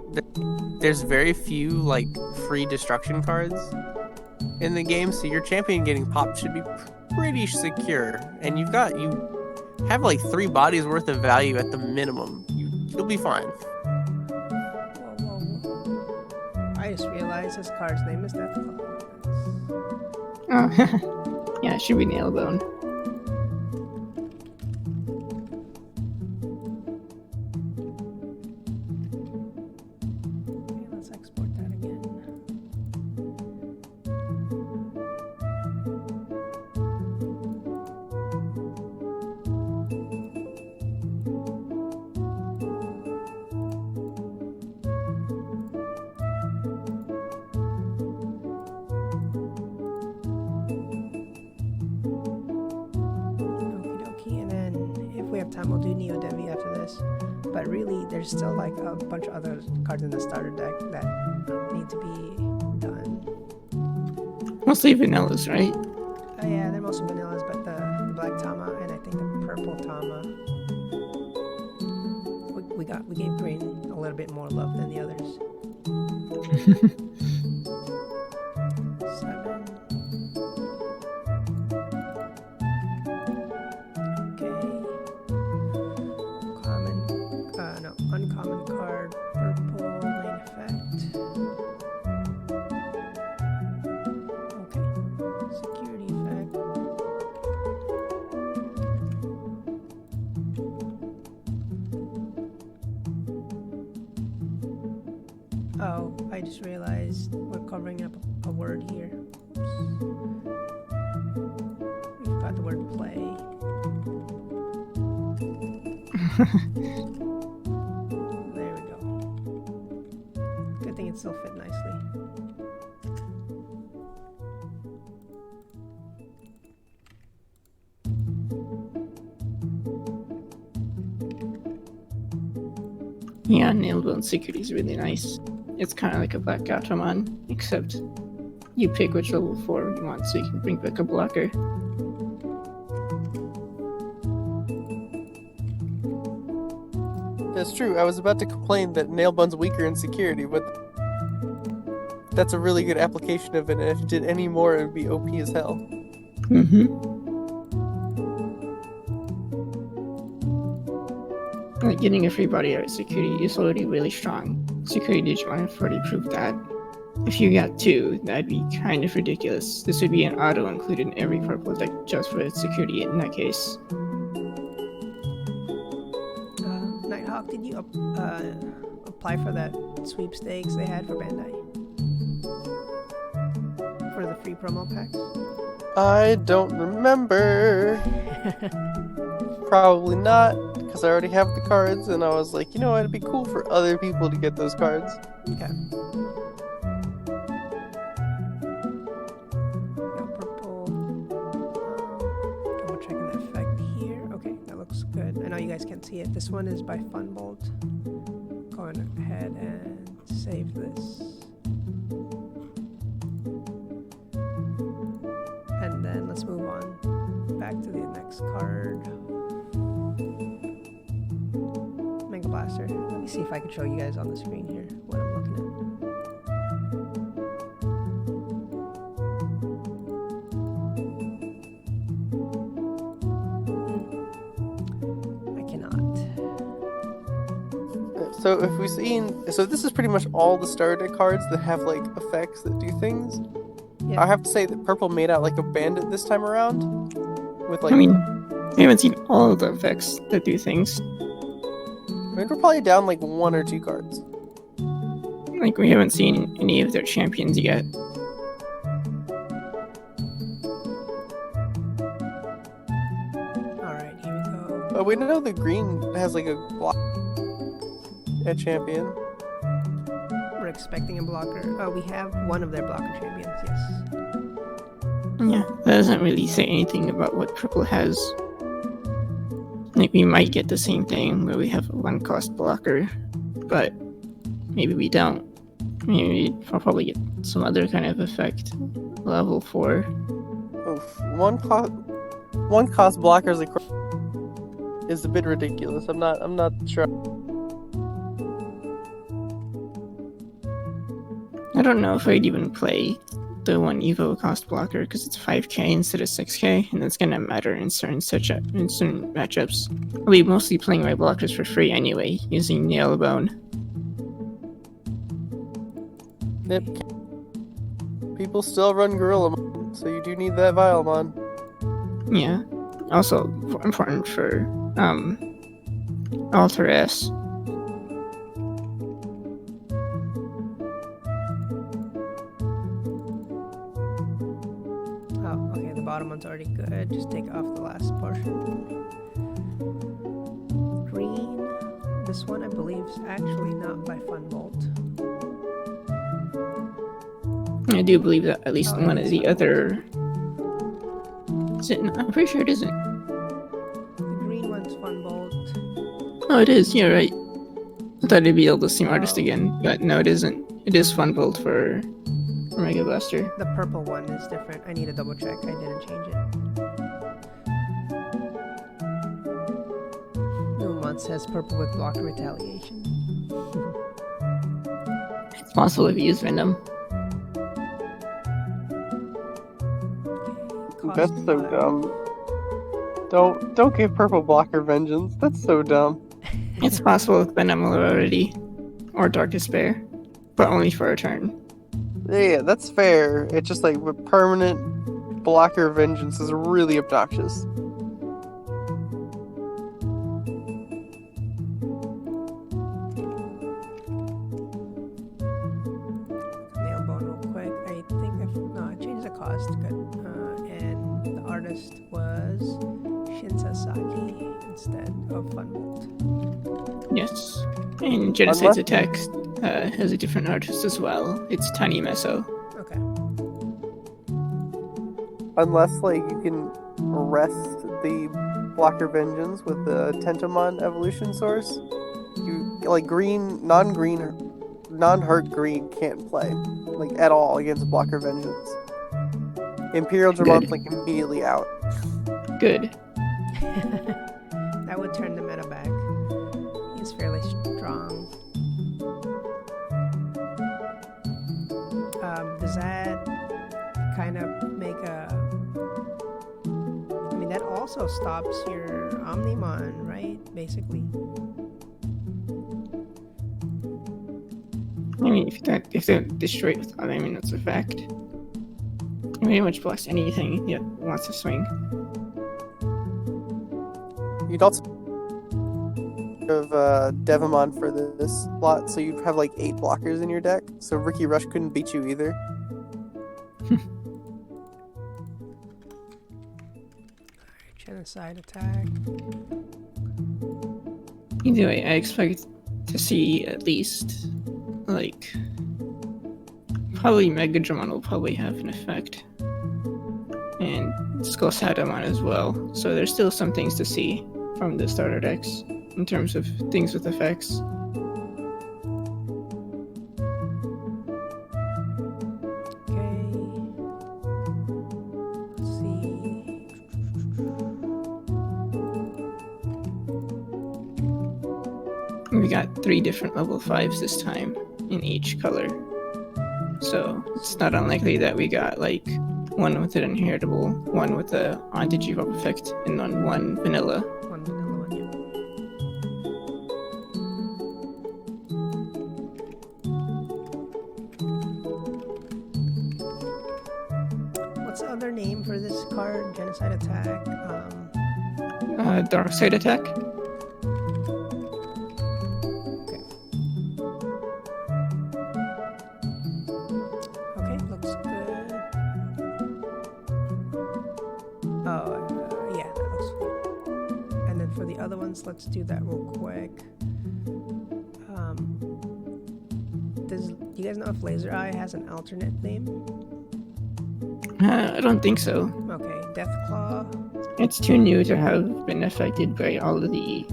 There's very few like free destruction cards in the game, so your champion getting popped should be pretty secure. And you have like 3 bodies worth of value at the minimum. You'll be fine.
Whoa. I just realized this card's name is Deathclaw.
Oh, yeah, it should be Nailbone.
Let's export that again. Okie dokie, and then if we have time, we'll do Neo Devi after this. But really, there's still like a bunch of other cards in the starter deck that need to be done.
Mostly vanillas, right?
Yeah, they're mostly vanillas, but the black Tama and I think the purple Tama, we gave green a little bit more love than the others. 7. Okay. Uncommon card, purple lane effect. Okay, security effect. Oh, I just realized we're covering up a word here. Oops. We forgot the word play. There we go. Good thing it still fit nicely.
Yeah, Nailbone security is really nice. It's kind of like a Black Gatomon, except you pick which level 4 you want so you can bring back a blocker.
That's true. I was about to complain that Nailbone's weaker in security, but that's a really good application of it, and if it did any more, it would be OP as hell.
Like getting a free body out of security is already really strong. Security Digimon have already proved that. If you got 2, that'd be kind of ridiculous. This would be an auto included in every purple deck just for its security in that case.
Nighthawk, did you apply for that sweepstakes they had for Bandai? For the free promo packs?
I don't remember. Probably not, because I already have the cards, and I was like, you know, it'd be cool for other people to get those cards.
Okay. Purple. Double checking the effect here. Okay, that looks good. I know you guys can't see it. This one is by Funbolt. Go ahead and save this. And then let's move on back to the next card. Mega Blaster. Let me see if I can show you guys on the screen here what I'm looking unfortunate. I cannot.
So if we've seen, so this is pretty much all the starter cards that have like effects that do things.
Yeah.
I have to say that purple made out like a bandit this time around. With like,
I mean, we haven't seen all of the effects that do things.
we're probably down like 1 or 2 cards.
Like, we haven't seen any of their champions yet.
Alright, here we go.
But we know the green has like a block at champion.
We're expecting a blocker. Oh, we have one of their blocker champions, yes.
Yeah, that doesn't really say anything about what purple has. Like, we might get the same thing where we have a 1-cost blocker, but maybe we don't. Maybe we'll probably get some other kind of effect. Level 4.
Oof. One cost blockers is a bit ridiculous. I'm not sure.
I don't know if I'd even play the 1 Evo cost blocker because it's 5k instead of 6k, and that's gonna matter in certain matchups. I'll be mostly playing my blockers for free anyway, using Nailbone.
Yep. People still run Gorillamon, so you do need that Vilemon.
Yeah. Also important for Alter S.
Oh, okay, the bottom one's already good. Just take off the last portion. Green. This one, I believe, is actually not by Funbolt.
I do believe that at least
Oh,
one
it
of
is
the
Funbolt.
other... Is it? I'm pretty sure it isn't.
The green one's Funbolt.
Oh, it is. Yeah, right. I thought it'd be able to Steam Artist
Oh.
again, but no, it isn't. It is Funbolt for Mega Blaster.
The purple one is different. I need to double check. I didn't change it. New one says purple with blocker retaliation.
It's possible if you use Venom.
Cost
That's so
5.
dumb. Don't give purple blocker vengeance. That's so dumb.
It's possible with Venom already, or Dark Despair, but only for a turn.
Yeah, that's fair. It's just like with permanent blocker vengeance is really obnoxious.
Nailbone real quick. I think I changed the cost. Good. And the artist was Shinsasaki instead of Funbolt.
Yes. And Genocide's
Unless-
attack has a different artist as well. It's Tiny Meso.
Okay.
Unless like you can rest the blocker vengeance with the Tentomon evolution source. You like green, non-hurt green can't play like at all against blocker vengeance. Imperial Dramon's like immediately out.
Good.
That would turn the meta back. He's fairly strong. Does that kind of make a... I mean, that also stops your Omnimon, right? Basically.
I mean, if they're destroyed with I mean, that's a fact. It pretty much blocks anything it wants to swing.
You'd also have Devamon for this slot, so you'd have like 8 blockers in your deck. So Ricky Rush couldn't beat you either.
Genocide attack.
Either way, I expect to see at least, like, probably Mega Dramon will probably have an effect. And Skullsatamon as well. So there's still some things to see from the starter decks in terms of things with effects.
Okay. Let's see.
We got 3 different level 5s this time, in each color. So it's not unlikely that we got like one with an inheritable, one with a anti-G-pop effect, and then one vanilla.
One vanilla one, yeah. What's the other name for this card? Genocide Attack?
Dark Side Attack.
Okay, looks good. Yeah, that looks good. And then for the other ones, let's do that real quick. Do you guys know if Laser Eye has an alternate name?
I don't think so.
Okay, Deathclaw.
It's too new to have been affected by all of the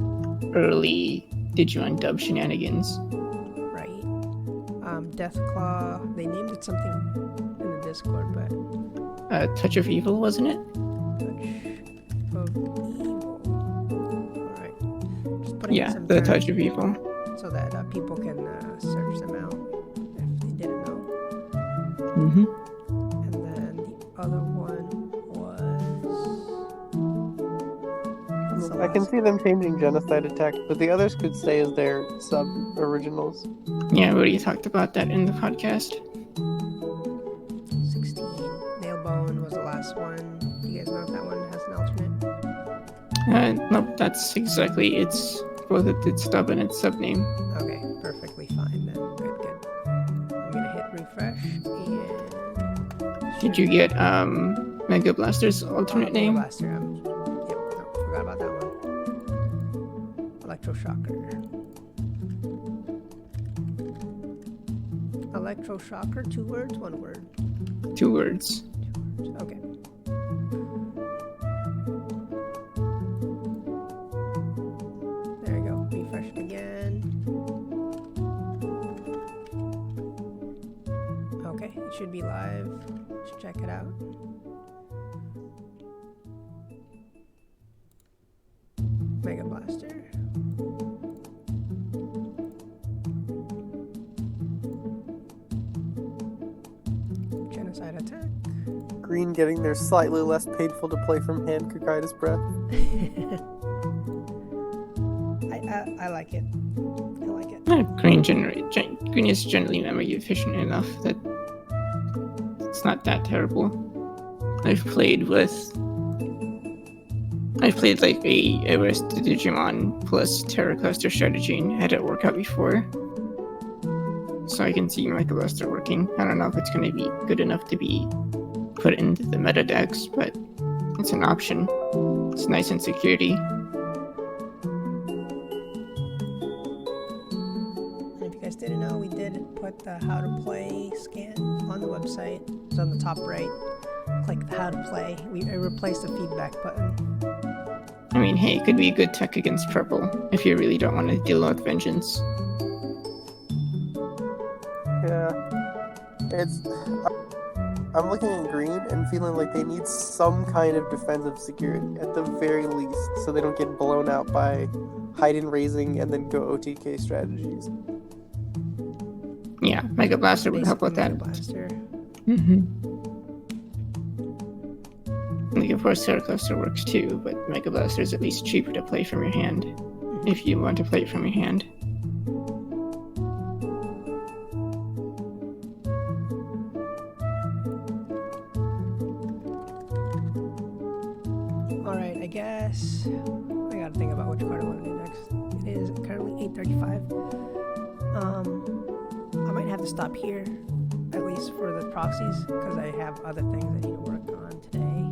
early Digimon dub shenanigans.
Right. Deathclaw. They named it something in the Discord, but
Touch of Evil, wasn't it?
Touch of Evil. Alright. Just putting in
Yeah,
some
the
terms
Touch of Evil.
so that people can search them out if they didn't know.
Mm-hmm.
And then the other one was.
I can see them changing Genocide Attack, but the others could stay as their sub-originals.
Yeah, we already talked about that in the podcast.
16. Nailbone was the last one. Do you guys know if that one has an alternate?
Nope, that's exactly its both its dub and its sub name.
Okay, perfectly fine then. Good. I'm gonna hit refresh and.
Did you get Mega Blaster's alternate name?
Blaster. Yep, no, forgot about that one. Electroshocker. Electroshocker, 2 words, 1 word.
2 words.
2 words. Okay. There you go. Refresh it again. Okay, it should be live. Let's check it out. Mega Blaster. Genocide Attack.
Green getting their slightly less painful to play from hand Kakaitis breath.
I like it. I like it.
Green is generally memory efficient enough that it's not that terrible. I've played like a Rest Digimon plus Terra Cluster strategy and had it work out before. So I can see Mega Blaster working. I don't know if it's going to be good enough to be put into the meta decks, but it's an option. It's nice in security.
And if you guys didn't know, we did put the how to play scan on the website. It's on the top right. Click the how to play. I replaced the feedback button.
I mean, hey, it could be a good tech against purple if you really don't want to deal with vengeance.
Yeah. I'm looking at green and feeling like they need some kind of defensive security at the very least, so they don't get blown out by hide and raising and then go OTK strategies.
Yeah, Mega Blaster would help with that.
Mega Blaster.
Mm-hmm. Like, of course, Terra Cluster works too, but Mega Blaster is at least cheaper to play from your hand, if you want to play it from your hand.
Alright, I guess I gotta think about which card I want to do next. It is currently 8:35. I might have to stop here, at least for the proxies, because I have other things I need to work on today.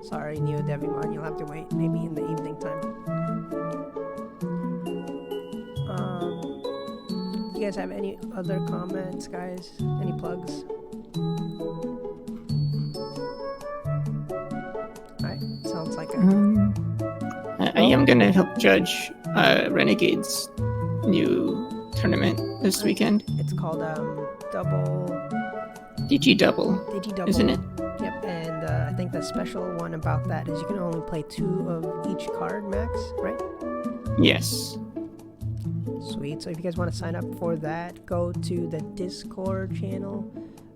Sorry, Neo Devimon, you'll have to wait maybe in the evening time. You guys have any other comments, guys? Any plugs? Alright, sounds like a...
I am going to help judge Renegade's new tournament this weekend.
It's called
Digi Double, isn't it?
Yep, and I think the special one about that is you can only play 2 of each card max, right?
Yes.
Sweet. So if you guys want to sign up for that, go to the Discord channel.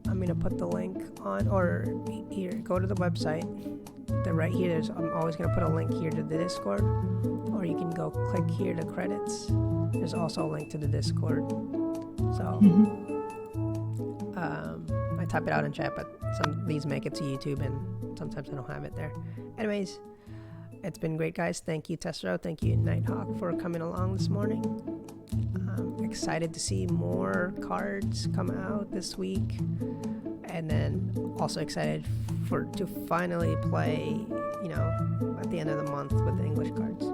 I'm gonna put the link on, or here, go to the website. Right here, I'm always gonna put a link here to the Discord, or you can go click here to credits. There's also a link to the Discord. So I type it out in chat, but some of these make it to YouTube, and sometimes I don't have it there. Anyways, it's been great, guys. Thank you, Tesero. Thank you, Nighthawk, for coming along this morning. Excited to see more cards come out this week, and then also excited to finally play, at the end of the month with the English cards.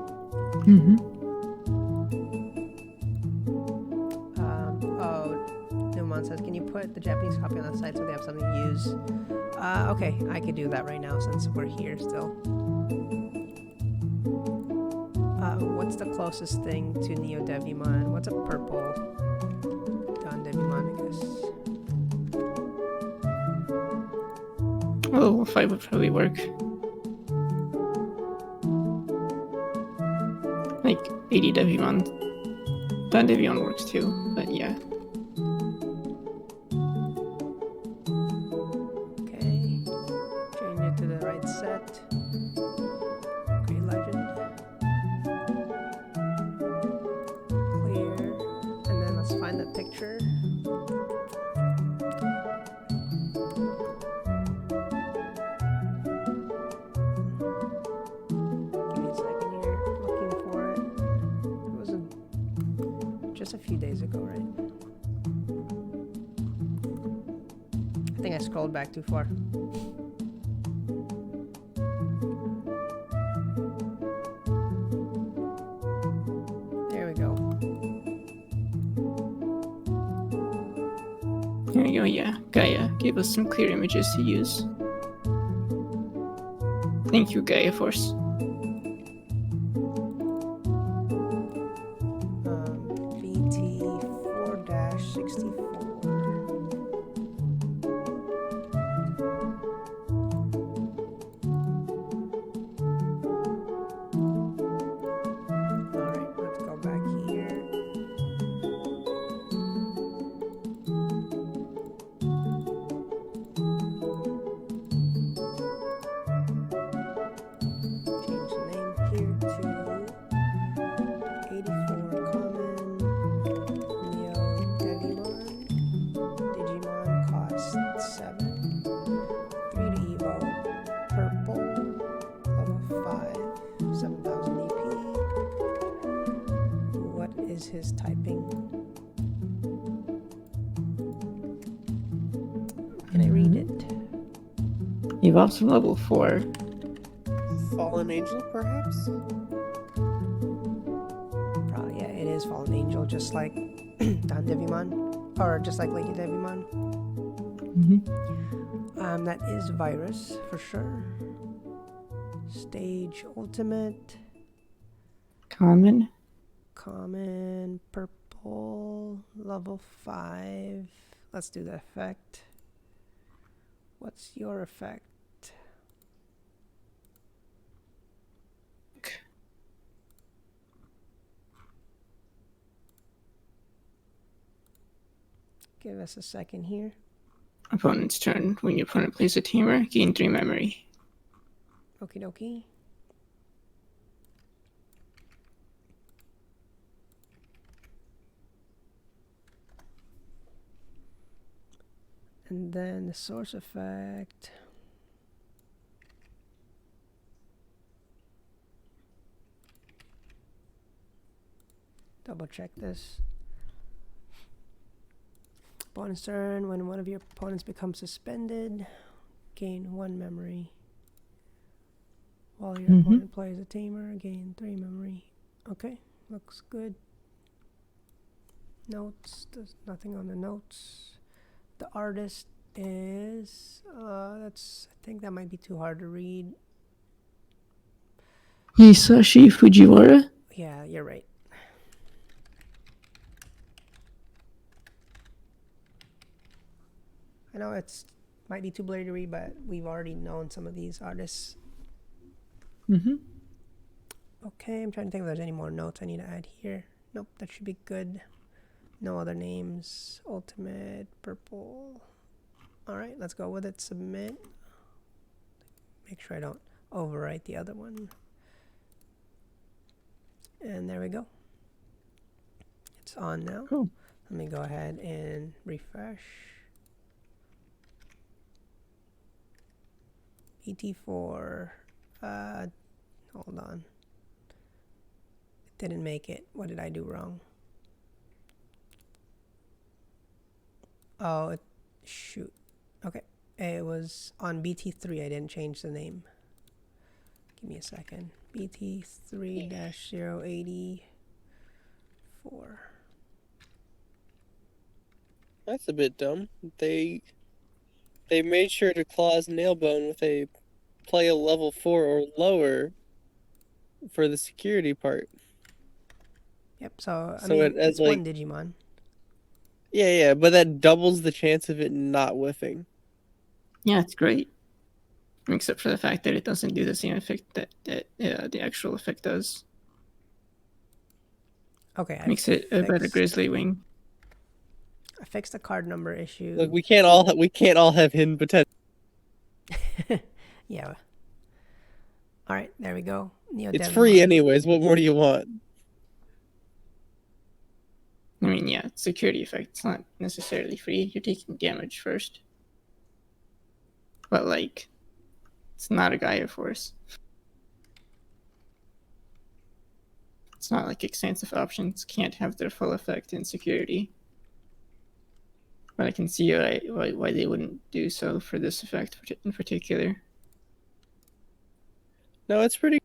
Newman says, can you put the Japanese copy on the site so they have something to use? Okay, I could do that right now since we're here still. What's the closest thing to Neo Devimon? What's a purple Don Devimon, I guess?
Oh, 5 would probably work. Like 80 Devimon. Don Devimon works too, but yeah.
Okay. Change it to the right set. Great Legend. Clear. And then let's find the picture. A few days ago, right? I think I scrolled back too far. There we go.
There we go, yeah. Gaia gave us some clear images to use. Thank you, Gaia Force. His typing. Can I read it? Evolves from level 4.
Fallen Angel, perhaps?
Probably, yeah, it is Fallen Angel, just like Don Devimon, or just like Lady Devimon. That is Virus, for sure. Stage Ultimate.
Common,
purple, level 5. Let's do the effect. What's your effect? Give us a second here.
Opponent's turn. When your opponent plays a tamer, gain 3 memory.
Okie dokie. And then the source effect. Double check this. Opponent's turn. When one of your opponents becomes suspended, gain 1 memory. While your opponent plays a tamer, gain 3 memory. Okay, looks good. Notes. There's nothing on the notes. The artist is, I think that might be too hard to read.
Hisashi Fujiwara?
Yeah, you're right. I know might be too blurry to read, but we've already known some of these artists. Okay, I'm trying to think if there's any more notes I need to add here. Nope, that should be good. No other names. Ultimate, purple. Alright, let's go with it. Submit. Make sure I don't overwrite the other one. And there we go. It's on now.
Cool.
Let me go ahead and refresh. BT4. Hold on. It didn't make it. What did I do wrong? Oh, shoot. Okay. It was on BT3. I didn't change the name. Give me a second. BT3-084.
That's a bit dumb. They made sure to clause Nailbone with a play a level 4 or lower for the security part.
Yep, so, I
So
mean,
it has,
it's one Digimon.
Yeah, but that doubles the chance of it not whiffing.
Yeah, it's great. Except for the fact that it doesn't do the same effect that the actual effect does.
Okay,
Makes it a better Grizzly Wing.
I fixed the card number issue.
Look, we can't all have hidden potential.
Yeah. All right, there we go.
It's free anyways. What more do you want?
I mean, yeah, security effect. It's not necessarily free. You're taking damage first. But, like, it's not a Gaia Force. It's not like extensive options can't have their full effect in security. But I can see why they wouldn't do so for this effect in particular.
No, it's pretty.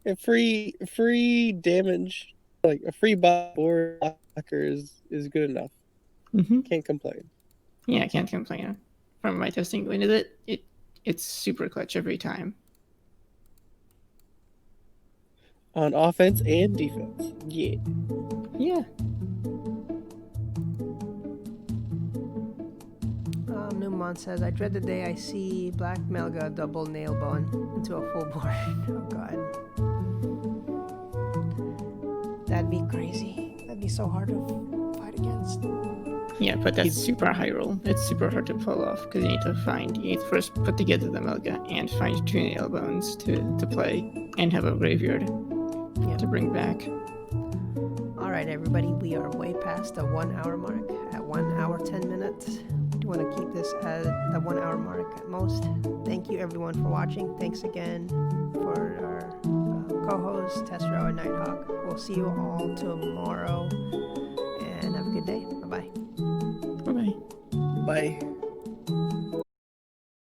A free damage, like a free board blocker is good enough.
Mm-hmm.
Can't complain.
Yeah, I can't complain. From my testing with it's super clutch every time.
On offense and defense. Yeah.
Yeah.
Newmont says, I dread the day I see Black Melga double nail bone into a full board. Oh god. That'd be crazy. That'd be so hard to fight against.
Yeah, but that's super high roll. It's super hard to pull off because you need to first put together the Melga and find 2 nail bones to play and have a graveyard to bring back.
Alright everybody, we are way past the 1 hour mark at 1 hour 10 minutes. We want to keep this at the 1 hour mark at most. Thank you everyone for watching. Thanks again for our co-hosts, Tesero and Nighthawk. We'll see you all tomorrow and have a good day. Bye-bye.
Bye-bye.
Bye.